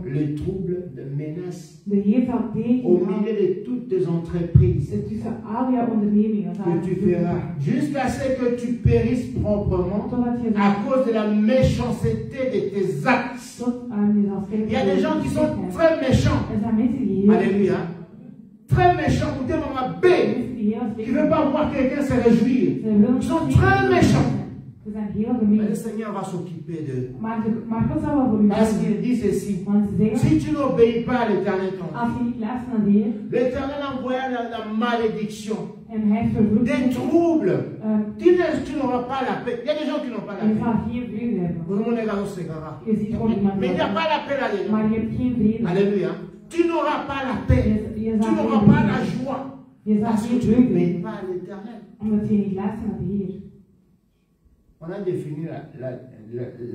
le trouble, la menace, De Heer zal tegen au jou, milieu de toutes tes entreprises tussen al jouw ondernemingen, zal que tu feras, jusqu'à ce que tu périsses proprement totdat je à cause de la méchanceté de tes actes. tot aan je zal sterven. Il y a des gens qui sont très méchants. Er zijn mensen die heel, Alléluia. Très méchants, ou des moments B, mensen die heel qui ne veulent pas voir quelqu'un se réjouir. Ils sont très méchants. Ze zijn heel Mais le gemeen. Seigneur va s'occuper d'eux. Maar God zal wel voor u Parce zorgen. qu'il dit ceci. Want ze zeggen, Si tu n'obéis pas à l'Éternel ton als Dieu, je niet luistert naar de Heer l'Éternel envoie la malédiction, en hij heeft vervloekt, des troubles. Tu n'auras pas la paix. Il y a des gens qui n'ont pas la je paix. zal geen vrede hebben. Tout le monde est dans ce gars. Je ziet gewoon iemand Mais il n'y a pas la paix là-dedans. maar je hebt geen vrede. Alléluia. Tu n'auras pas la paix. Je Tu zal n'auras geen pas la vrede. joie. Je zal Parce que geen tu vreugde n'obéis hebben, pas à l'Éternel. omdat je niet luistert naar de Heer. On a défini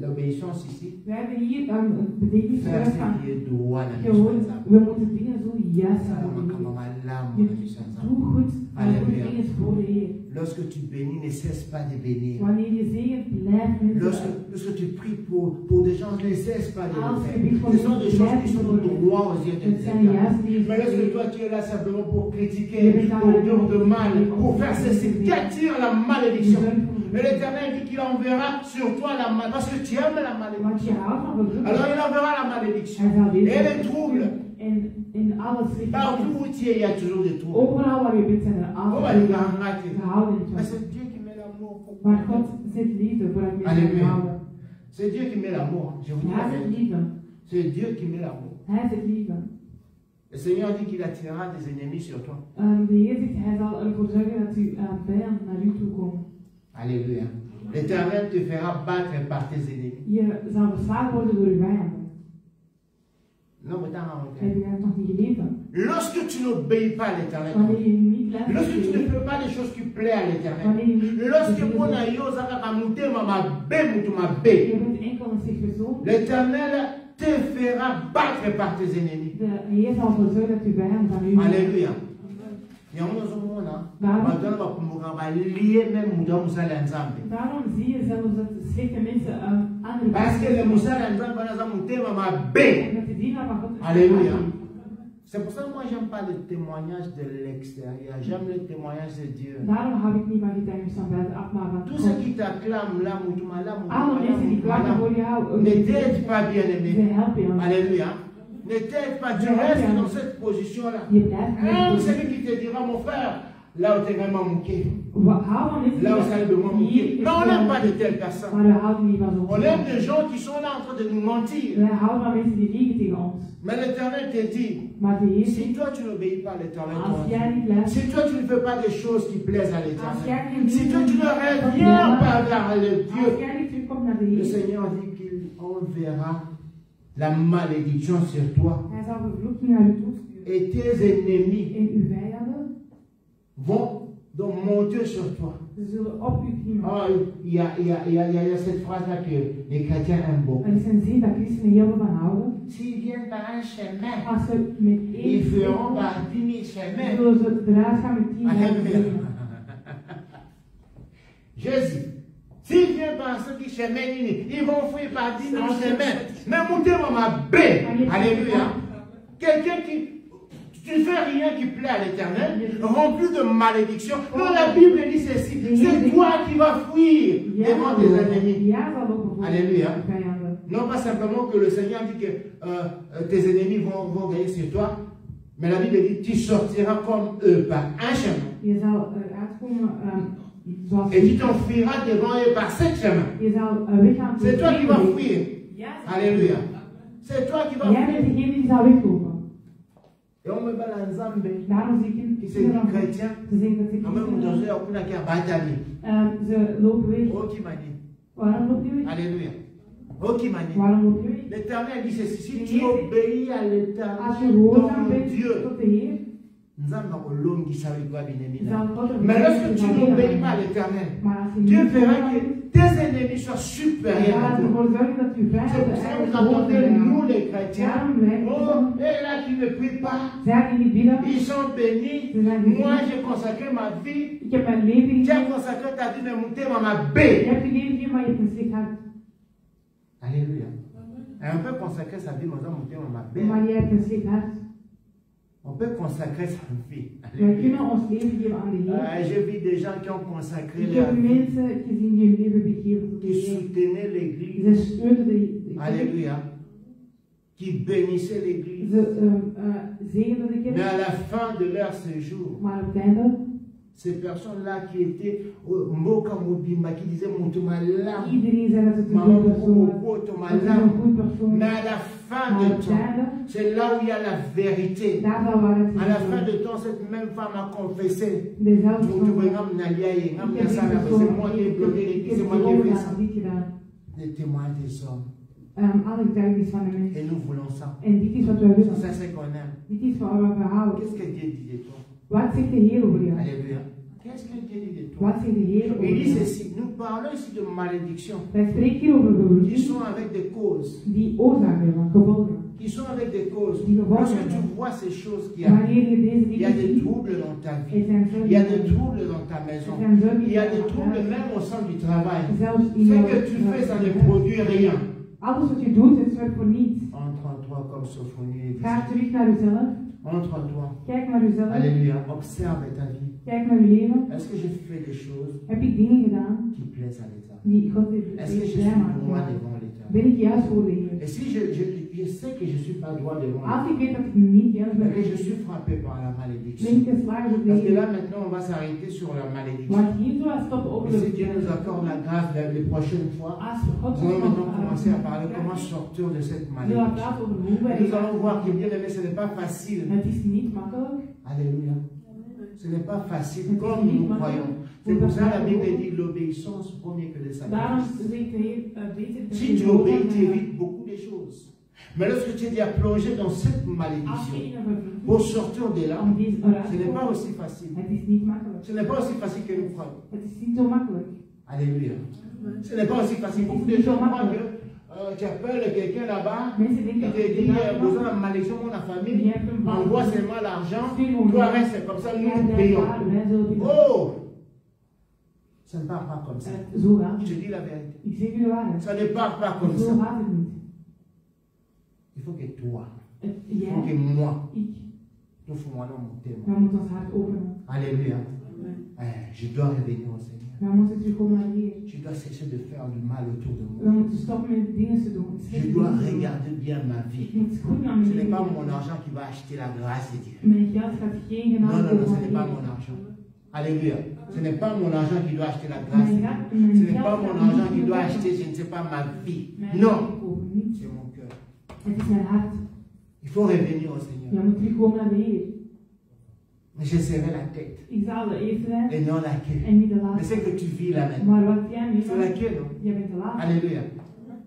l'obéissance ici. We hebben hier een betekenis Faire gehoord ce van qui est droit dans les gewoon, choses. we moeten dingen zo juist gaan doen. Doe goed, maar doe Alléluia. dingen voor de Heer. Lorsque tu bénis, ne cesse pas de bénir. Wanneer je zegent, blijf Lorsque mensen. tu pries pour des gens, ne cesse pas de le Als je faire. bidt voor Ce sont des choses mensen, qui sont blijf voor droits aux yeux de Het zijn Dieu. juist die Mais lorsque toi tu es là simplement pour critiquer, pour dire de mal, pour faire ceci, qui attire la malédiction. Mais l'Éternel dit qu'il enverra sur toi la malédiction. Parce que tu aimes la Want malédiction. je houdt van vervloeken. Alors il enverra la malédiction. Hij zal Et les dit. troubles. En alles Partout où tu es, il y a toujours des troubles. overal waar je bent zijn er On va altijd les arnaquer. gehouden. Mais c'est Dieu qui met l'amour pour Maar moi. God zet liefde voor dat mensen Alléluia. houden. C'est Dieu qui met l'amour. Je vous dis la Hij zet vérité. liefde. C'est Dieu qui met l'amour. Hij zet liefde. Le Seigneur dit qu'il attirera des ennemis sur toi. De Heer zegt, hij zal ervoor zorgen dat uw vijand naar u toe komt. Alléluia. L'Éternel te fera battre par tes ennemis. Je zal verslagen worden door uw vijanden. Non, mais t'as Heb je dat nog niet gelezen? lorsque tu n'obéis pas à l'Éternel, Wanneer je niet luistert naar lorsque de tu ne Heer, fais pas les choses qui plaisent à l'Éternel, wanneer je niet lorsque je mon aïe ozaka kamutema mabe mutu mabe, bent enkel een slecht persoon, l'Éternel te fera battre par tes ennemis. de Heer zal ervoor zorgen dat uw vijand van u Alléluia. yango nazomona bato wana bakumbuka balie meme mutu ya mosala ya nzambe Daarom zie je zelfs dat slechte mensen andere parce que le mosala ya nzambe wana aza motema mabe. dat de dienaar van God is. Alléluia. C'est pour ça que moi j'aime pas le témoignage de l'extérieur, j'aime le témoignage de Dieu. Daarom hou ik niet van getuigenis van buitenaf, maar van Tous God. ceux qui t'acclament là, Alle mensen die klagen voor jou, ne t'aident pas bien ze aimé. helpen je. Alléluia. ne t'aide pas, tu restes dans cette position-là. Celui qui te dira, mon frère, là où tu es vraiment manqué. Là où ça est de moi manqué. Non, on n'aime pas de telles personnes. On aime des gens qui sont là en train de nous mentir. Mais l'Éternel te dit, si toi tu n'obéis pas à l'Éternel, si toi tu ne fais pas des choses qui plaisent à l'Éternel, si toi tu ne reviens pas vers le Dieu, le Seigneur dit qu'il enverra la malédiction sur toi. Et tes ennemis vont donc monter sur toi. Oh, il y a cette phrase-là que les chrétiens aiment beaucoup. S'ils viennent par un chemin, ils feront par 10 000 chemins. Jésus, s'ils viennent par ceux qui cheminent, ils vont fuir par 10 000 chemins. Mais montez ma baie. Alléluia. Quelqu'un qui... Tu ne fais rien qui plaît à l'Éternel, rempli de malédiction. Non, la Bible dit ceci, c'est toi qui vas fuir devant tes ennemis. Alléluia. Non pas simplement que le Seigneur dit que tes ennemis vont gagner sur toi, mais la Bible dit tu sortiras comme eux par un chemin. Et tu t'enfuiras devant eux par 7 chemins. C'est toi qui vas fuir. Alléluia. C'est toi qui vas fuir. Et on me bat la Nzambe, qui se dit chrétien, en même temps, il y a un qui a bataillé. Oh, qui m'a dit. Alléluia. Oh, qui m'a dit. L'Éternel dit ceci, si tu obéis à l'Éternel, ton Dieu, mais lorsque tu n'obéis pas à l'Éternel, Dieu fera que tes ennemis soient supérieurs à toi. C'est pour ça que vous entendez, nous les chrétiens, oh, et là qui ne prient pas, ils sont bénis. Moi j'ai consacré ma vie, tu as consacré ta vie, mais monter dans ma baie. Alléluia. Et on peut consacrer sa vie, mais monter dans ma baie. On peut consacrer sa vie. J'ai vu des gens qui ont consacré leur vie, qui soutenaient l'église. Alléluia. Qui bénissaient l'église. Mais à la fin de leur séjour, ces personnes-là qui étaient Moka Mobimba, qui disaient Moutoumala, Maman Moutoumala, mais à la fin de temps, c'est là où il y a la vérité. À la fin de temps, cette même femme a confessé. C'est moi qui ai bloqué l'église, c'est moi qui ai fait ça. Les témoins des hommes. Et nous voulons ça. Ça c'est qu'on aime. Qu'est-ce que Dieu dit de toi? Alléluia. Qu'est-ce que Dieu dit de toi? Il dit ceci, nous parlons ici de malédiction qui sont avec des causes. Qui sont avec des causes. Lorsque tu vois ces choses qui arrivent, il y a des troubles dans ta vie, il y a des troubles dans ta maison, il y a des troubles même au sein du travail. Ce que tu fais, ça ne produit rien. Entre en toi comme Sophonie. Entre en toi. Alléluia. Observe ta vie. Est-ce que je fais des choses qui plaisent à l'État? Est-ce que je suis droit devant l'État? Et si je sais que je ne suis pas droit devant l'État, mais que je suis frappé par la malédiction, parce que là maintenant on va s'arrêter sur la malédiction. Et si Dieu nous accorde la grâce les prochaines fois, nous allons maintenant commencer à parler comment sortir de cette malédiction. Et nous allons voir que bien aimé, ce n'est pas facile. Alléluia. Ce n'est pas facile comme nous croyons. C'est pour ça que la Bible dit l'obéissance premier que le sacrifice. Si tu obéis, tu évites beaucoup de choses. Mais lorsque tu es déjà plongé dans cette malédiction, pour sortir de là, ce n'est pas aussi facile. Ce n'est pas aussi facile que nous croyons. Alléluia. Ce n'est pas aussi facile. Beaucoup de gens croient que tu appelles quelqu'un là-bas, qui te dit besoin de malédiction pour la famille, envoie seulement l'argent, toi reste comme ça, nous payons. Oh! Ça ne part pas comme ça. Je te dis la vérité. Ça ne part pas comme ça. Il faut que toi, il faut que moi, nous faisons mon témoin. Alléluia. Je dois revenir au Seigneur. je dois cesser de faire du mal autour de moi. We moeten stoppen met dingen te doen. Je dois regarder bien ma vie. Ik moet goed naar mijn Ce n'est pas leven mon argent qui va acheter la grâce de Dieu. Mijn geld gaat geen Non, genade non, non, ce kopen. n'est pas mon argent. Alléluia. Ce n'est pas mon argent qui doit acheter la grâce de Dieu. Ce n'est pas mon argent qui doit acheter, je ne sais pas, ma vie. Non. C'est mon cœur. Het is mijn hart. Il faut revenir au Je Seigneur. moet terugkomen naar de Heer. Mais je serai la tête Ik zal de eerste zijn et non la queue. en niet de Mais laatste. c'est que tu vis là maintenant. Maar wat jij nu C'est la queue, non? jij bent de laatste. Alléluia.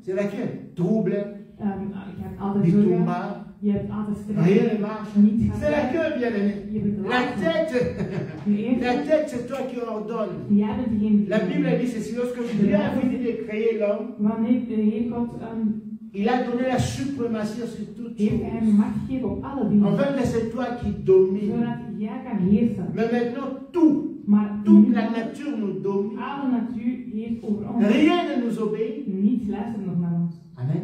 C'est la queue. Trouble, Je hebt altijd zorgen. bitumba, Je hebt altijd stress. rien ne marche. Niets gaat C'est la goed. queue, bien-aimé. Je bent de La laatste. tête, De eerste. la tête, c'est toi qui ordonne. Jij bent degene die. La Bible dit ceci, lorsque Dieu a fini de créer l'homme, Wanneer de Heer God il a donné la suprématie sur toute heeft hij hem chose. macht gegeven op alle dingen. Enfin, que c'est toi qui domines. Zodat jij kan heersen. Mais maintenant, tout, Maar toute nu, la nature nous domine. alle natuur heerst over ons. Rien ne nous obéit. Niets luistert nog naar ons. Amen.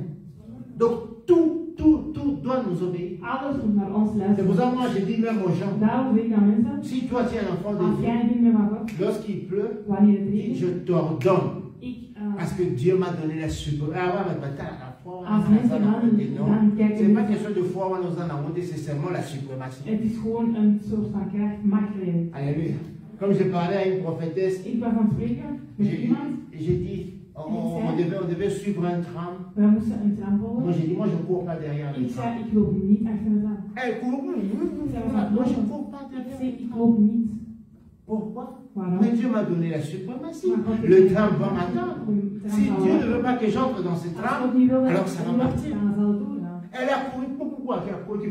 Donc, tout doit nous obéir. Alles moet naar ons C'est pour luisteren. ça que moi je dis même aux gens, Daarom zeg ik aan mensen, si toi tu es un enfant de als Dieu, jij een kind bent van God, lorsqu'il pleut, wanneer het dis, regent, je t'ordonne. ik, Parce que Dieu m'a donné la suprématie. Ah ouais, mais peut-être la foi, als mensen non. dan C'est kijken, pas question de foi, on nous en a monté, c'est seulement la suprématie. het is gewoon een soort van krijgt machtgeleid. Alléluia. Comme je parlais à une prophétesse, Ik ben van het spreken met iemand, j'ai dit, on devait suivre un tram. wij moesten een tram Moi volgen. j'ai dit, moi je ne cours pas derrière le Ik tram. zei, ik loop niet achter de tram. Elle court, moi je ne cours pas Ik derrière. zei, ik loop niet. Pourquoi? Waarom? Mais Dieu m'a donné la suprématie. Maar God Le heeft- tram va m'attendre. De tram Si zal Dieu ne wachten. veut pas que j'entre dans ce Als tram, God niet wil dat alors ik ça va loop, partir. dan zal het doorgaan. Elle a couru, pourquoi elle a couru?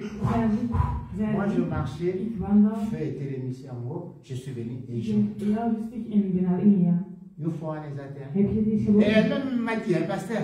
Moi je marchais, Ik wandel. fais télémission en haut, je suis venu et Ik je. ben heel rustig en ik ben naar India. Yo fort les atteints. Heb je dit Et gehoord? elle-même m'a dit, hein, pasteur,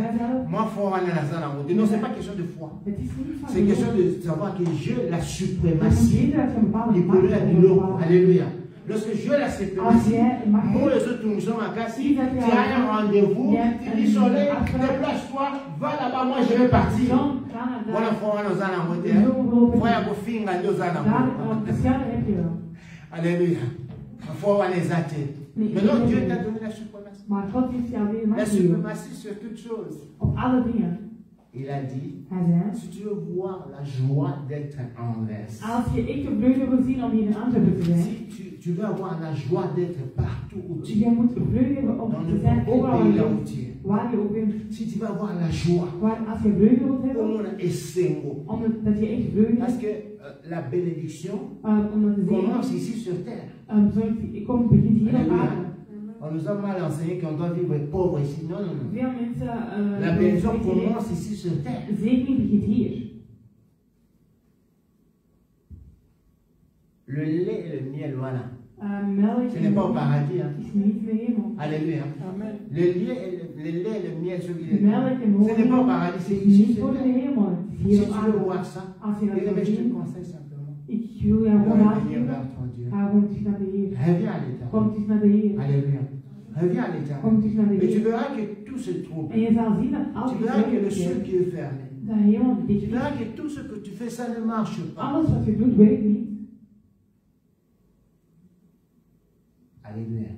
moi fort en la en haut. Non, c'est pas question de foi. Het is niet van C'est question de savoir que Dieu la suprématie. dat je een bepaalde Il peut macht le hebt. dire, alléluia. Lorsque Dieu la Als suprématie, jij macht nous hebt, les autres nous sommes à Cassis, tu as un rendez-vous, tu dis soleil, déplace-toi, va là-bas, moi je vais partir. John, ga naar Voilà, daar. faut aller dans la montée. Zo gelopen. Voilà, faut finir dans la Daar, montée. de schade heb je wel. Alléluia. Il faut aller les atteindre. Maintenant, Dieu t'a donné la suprématie. Maar God heeft jou weer La macht gegeven. suprématie sur toute chose. Op alle dingen. Il a dit, Hij zei, si tu veux voir la joie d'être Anvers, als je echt de vreugde wil zien om hier in Antwerpen te zijn, si tu veux avoir la joie d'être partout où tu je es, moet vreugde hebben om dans te zijn n'importe overal quel pays là waar où tu es, waar je ook bent. si tu veux avoir la joie, Als je vreugde wilt hebben, comment est-ce omdat je echt vreugde Parce hebt, que la bénédiction omdat de commence zegen ici sur terre. begint hier op Alléluia. aarde. On nous a mal enseigné qu'on doit vivre pauvre ici. Non, non, non. Veel mensen La bénédiction commence ici sur terre. de zegen begint hier. Le lait et le miel, voilà. Melk Ce n'est pas au paradis. Hein. is niet de hemel. Alléluia. Amen. Le lait et le miel, ce Melk en n'est pas au honing paradis, c'est is ici niet sur voor de terre. hemel. Het is Si hier tu op veux aarde. voir ça, Als je dat bien aimé, wil je te zien, conseille simplement. ik wil jou De gewoon revenir aangeven. vers ton Dieu. Ga gewoon terug naar de Heer. Reviens à l'état. Kom terug naar de Heer. Alléluia. Reviens à l'état. Kom terug naar de Et tu Heer. verras que tout se trouve. En je zal zien dat als Tu je verras que le vreugde ciel hebt, qui est fermé. de hemel Tu dicht is. verras que tout ce que tu fais, ça ne marche pas. Alles wat je doet, werkt niet. Alléluia.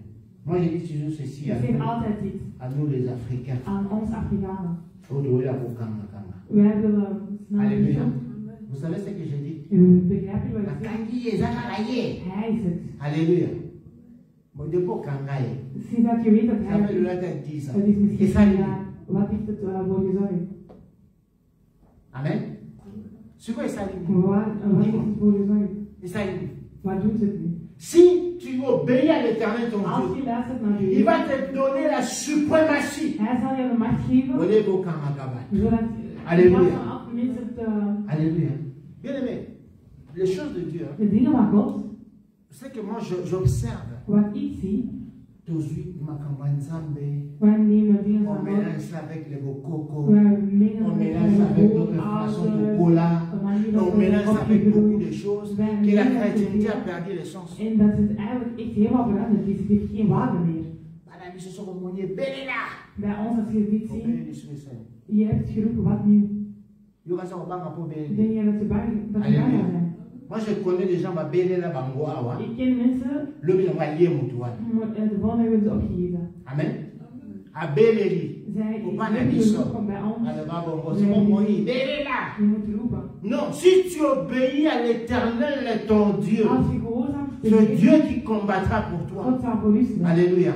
Moi, je dis toujours ceci Ik à zeg nous, altijd dit à nous les Africains. aan ons Afrikanen. Wij willen snel Alléluia. doen. Vous savez ce que je dis? Begrijp je wat La ik zeg? kangi est zakaraye. Hij is het. Alléluia. Mon Dieu, pour kangaye. Sinds dat je weet dat Ça hij fait het le is, latin 10 ans. het is Et misschien ça, een jaar. Wat heeft het voor gezorgd? Amen. C'est quoi ça? Wat heeft het voor gezorgd? Et ça, Wat doet het nu? si tu obéis à l'Éternel ton Als Dieu, je luistert naar de il Heer, va te donner la suprématie. hij zal je de macht geven, Voyez vos kamakabat. zodat Alléluia. in plaats van af mensen Alléluia. Bien aimé, les choses de Dieu, de dingen van God, c'est que moi j'observe. wat ik zie, Tozui makambanzambe. wij nemen dingen On van mélange God, ça avec les bokoko. wij On mengen mélange ça avec d'autres met façons de cola. On mélange ça avec beaucoup de choses que la chrétienté a perdu le sens. En dat het eigenlijk echt helemaal veranderd is. Het heeft geen waarde meer. Madame, ils se sont remontés. Bénéla! Bij ons, als je dit Au ziet, pays du Suisse. je hebt geroepen, wat nu? Il y aura ça au banc à peau béné. Denk je dat ze bang Alléluia. zijn? Moi, je connais des gens, Bénéla, Bangoa. Ik ken mensen, Le bien, on va lier Moutouane. de volgende hebben ze opgegeven. Amen. à Béléli. Zij Ou pas is la niet mission. beroepen bij ons. À le Babongo. C'est mon moyen. Béléla. Je moet roepen. Non, si tu obéis à l'Éternel, ton Dieu, Als je gehoorzaam c'est Dieu qui combattra pour toi. God zal voor u staan. Alléluia.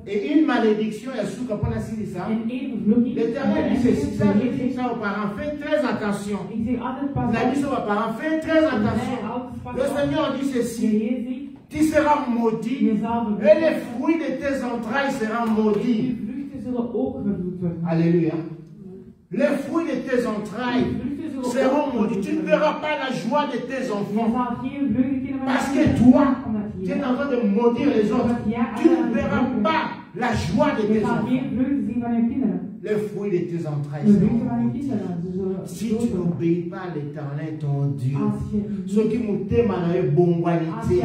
Et une malédiction, il y a sous qu'on a signé ça. En één vloeking. L'Éternel dit ceci, ça, je dis ça aux parents, faites très attention. Ik zeg altijd pas La dit ça aux parents, faites très attention. Le Seigneur dit ceci, tu seras maudit et les fruits de tes entrailles seront maudits. Alléluia. Les fruits de tes entrailles seront maudits. Tu ne verras pas la joie de tes enfants. Parce que toi, tu es en train de maudire les autres. Tu ne verras pas la joie de tes enfants. Les fruits de tes entrailles seront maudits. Si tu n'obéis pas à l'Éternel, ton Dieu, ce qui nous témoigne bonité, tu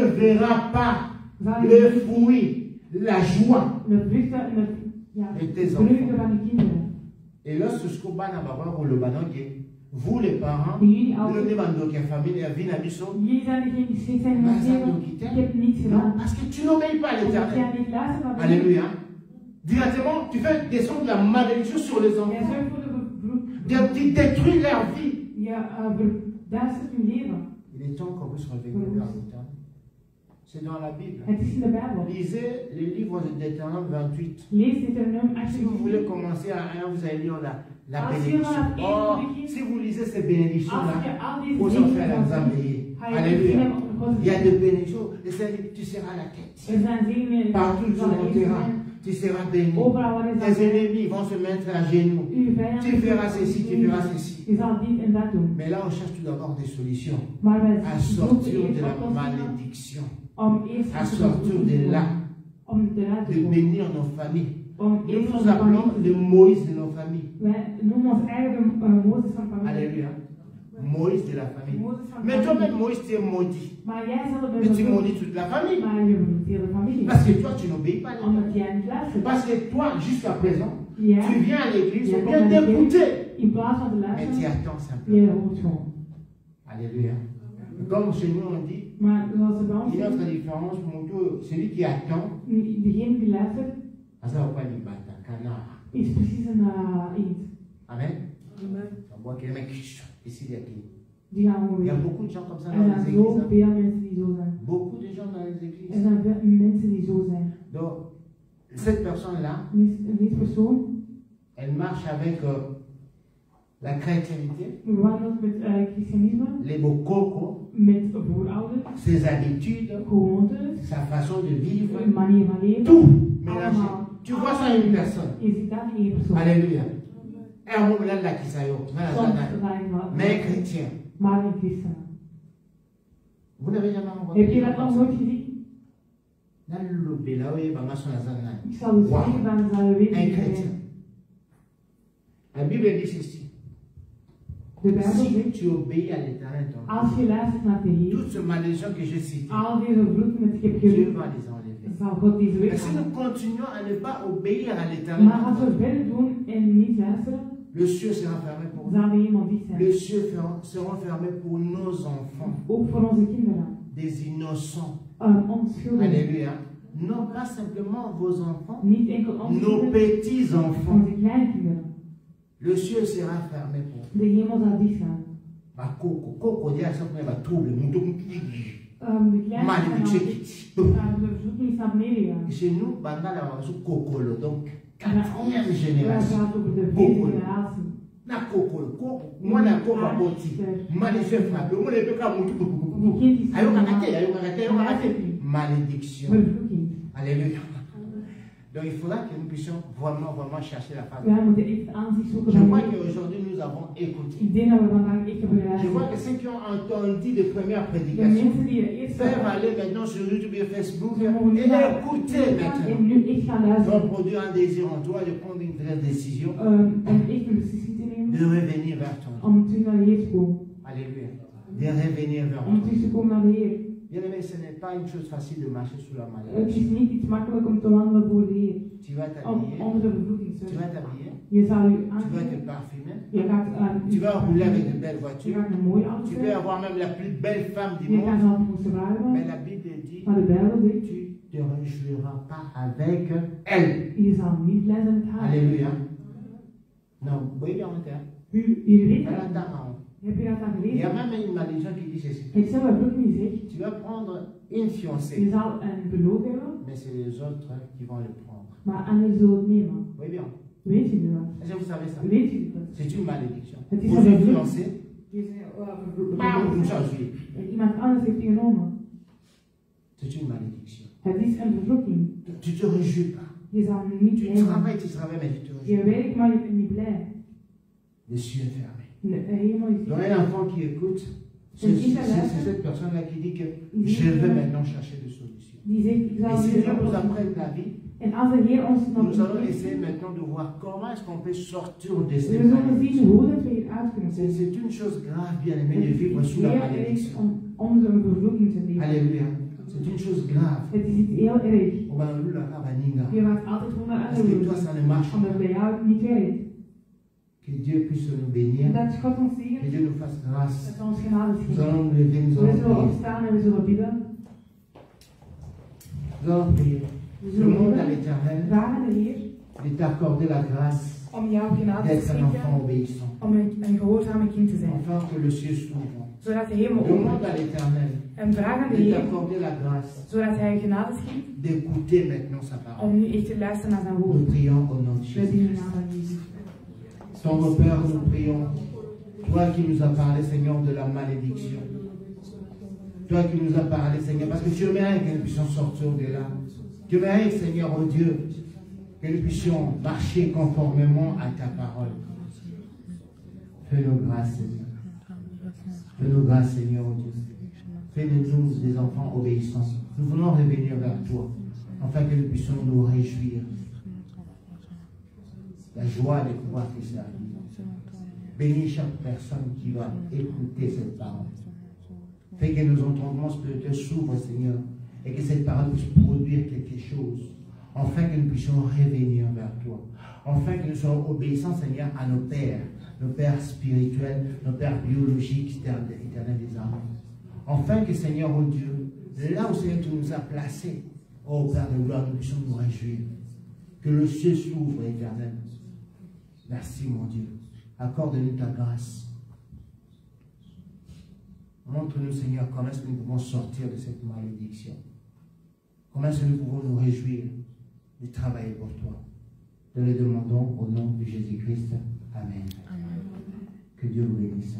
ne verras pas les fruits, la joie de tes enfants. Et lorsque vous les parents, vous ne demandez qu'à famille, à vie, à mission, parce que tu n'obéis pas à l'Éternel. Alléluia. Directement, tu fais descendre la malédiction sur les enfants. Tu détruis leur vie. Il est temps qu'on puisse revenir vers l'Éternel. C'est dans la Bible. Lisez le livre de Deutéronome 28. Si vous voulez commencer à 1, vous allez lire la bénédiction. Oh, si vous lisez ces bénédictions-là, vous en faites la Zambie. Alléluia. Il y a des bénédictions. Et tu seras la tête. Partout tu monteras, tu seras béni. Tes ennemis vont se mettre à genoux. Tu feras ceci, tu feras ceci. Mais là, on cherche tout d'abord des solutions à sortir de la malédiction, à sortir de là, de bénir nos familles. Nous appelons le Moïse de nos familles. Alléluia. Moïse de la famille. Mais toi-même, Moïse, tu es maudit. Mais tu maudis toute la famille. Parce que toi, tu n'obéis pas à l'Éternel. Parce que toi, jusqu'à présent, tu viens à l'église, tu viens t'écouter. Mais tu attends simplement. Alléluia. Comme chez nous, on dit, il y a une autre différence. Celui qui attend, ça va pas lui battre, canard. Amen. On voit qu'il y a une question. Ici, il y a beaucoup de gens comme ça dans les églises. Beaucoup de gens dans les églises. Donc, cette personne-là, elle marche avec la chrétienté, les bokoko, ses habitudes, sa façon de vivre, tout mélangé. Tu vois ça une personne. Alléluia. Mais chrétien. Vous n'avez jamais rencontré un chrétien. La Bible dit ceci. Si tu obéis à l'Éternel, toutes ces malédictions que j'ai citées, Dieu va les enlever. Mais si nous continuons à ne pas obéir à l'Éternel, le ciel sera fermé pour nous. Les cieux seront fermés pour nos enfants. Des innocents. Alléluia. Non pas simplement vos enfants, nos petits-enfants. Le ciel sera fermé pour nous. Chez nous, Bandala va sous Kokolo, donc 4e génération. Kokolo. Na Kokolo. Moi, na Kokolo. Malédiction frappée. Moi, les deux cas, malédiction. Alléluia. Donc il faudra que nous puissions vraiment chercher la famille. Je vois qu'aujourd'hui nous avons écouté. Je vois que ceux qui ont entendu les premières prédications peuvent aller maintenant sur YouTube et Facebook et écouter maintenant. Tu vas produire un désir en toi de prendre une vraie décision, de revenir vers toi. Alléluia. De revenir vers toi. Bien aimé, ce n'est pas une chose facile de marcher sous la malédiction. Tu vas t'habiller, tu vas te parfumer, tu vas rouler avec de belles voitures, tu peux avoir même la plus belle femme du monde. Mais la Bible dit, te réjouiras pas avec elle. Je zal niet blij zijn met haar. Alléluia. Non, oui, bien, U weet elle het. attend. Heb je dat al Il y a gelezen? même une malédiction qui dit ceci. Het is wat ook niet zegt. Tu vas prendre une fiancée, Je zal een verloofd hebben, mais c'est les autres qui vont le prendre. maar anderen zullen het nemen. Oui, bien. Weet je dat? Est-ce que vous savez ça? Weet je dat? C'est une malédiction. Het is Vous een êtes vervloek. fiancé, Je bent bam, vous verloofd changez. en iemand anders heeft je genomen. C'est une malédiction. Het is een vervloeking. Tu te réjouis pas. Je zal niet Tu blij zijn. travailles, mais tu te réjouis Je werkt, maar je bent niet blij. Les cieux fermés. De hemel is Donc, un enfant qui écoute, c'est cette personne-là qui dit que je veux maintenant chercher des solutions. Die zegt, ik Et zal si nu Dieu nous oplossen. apprête la vie, En als de Heer ons nog nous allons essayer maintenant de voir comment est-ce qu'on peut sortir de we cette zullen zien malédiction. hoe dat we hieruit kunnen komen. C'est une chose grave, bien aimé, de Het vivre is sous la heel erg malédiction. om zo'n vervloeking te leven. Alléluia. C'est une chose grave. Het is iets heel erg. On va nous la rabaninga. Je gaat altijd honger Parce que toi, aan ça ne marche omdat pas. bij jou het niet werkt. Que Dieu puisse nous bénir. En dat God ons Que zegent, Dieu nous fasse grâce. dat ons genade Nous schenkt. allons nous lever, nous We allons zullen prier. opstaan en we zullen bidden. Nous allons prier. We Demande zullen à bidden. l'Éternel Vraag aan de Heer de t'accorder la grâce om jou genade te d'être un enfant schenken, obéissant. om een gehoorzame kind te zijn. Enfin, que le ciel s'ouvre. Zodat de hemel Demande opent. à l'Éternel En vraag aan de de Heer, t'accorder la grâce zodat hij genade schenkt, d'écouter maintenant sa parole. om nu echt te luisteren naar zijn Nous woord. prions au nom de We Jésus. dienen naam van Jezus. Tendre Père, nous prions. Toi qui nous as parlé, Seigneur, de la malédiction. Toi qui nous as parlé, Seigneur, parce que tu mérites que nous puissions sortir de là. Tu mérites, Seigneur, oh Dieu, que nous puissions marcher conformément à ta parole. Fais-nous grâce, Seigneur. Fais-nous grâce, Seigneur, oh Dieu. Fais-nous des enfants obéissants. Nous voulons revenir vers toi, afin que nous puissions nous réjouir. La joie de pouvoir te servir. Bénis chaque personne qui va écouter cette parole. Fais que nos entendements spirituels s'ouvrent, Seigneur, et que cette parole puisse produire quelque chose, afin que nous puissions revenir vers toi, afin que nous soyons obéissants, Seigneur, à nos pères spirituels, nos pères biologiques, éternels des âmes. Afin que, Seigneur, oh Dieu, là où, Seigneur, tu nous as placés, oh Père de gloire, nous puissions nous réjouir. Que le ciel s'ouvre, éternel. Merci, mon Dieu. Accorde-nous ta grâce. Montre-nous, Seigneur, comment est-ce que nous pouvons sortir de cette malédiction. Comment est-ce que nous pouvons nous réjouir de travailler pour toi. Nous le demandons au nom de Jésus-Christ. Amen. Que Dieu vous bénisse.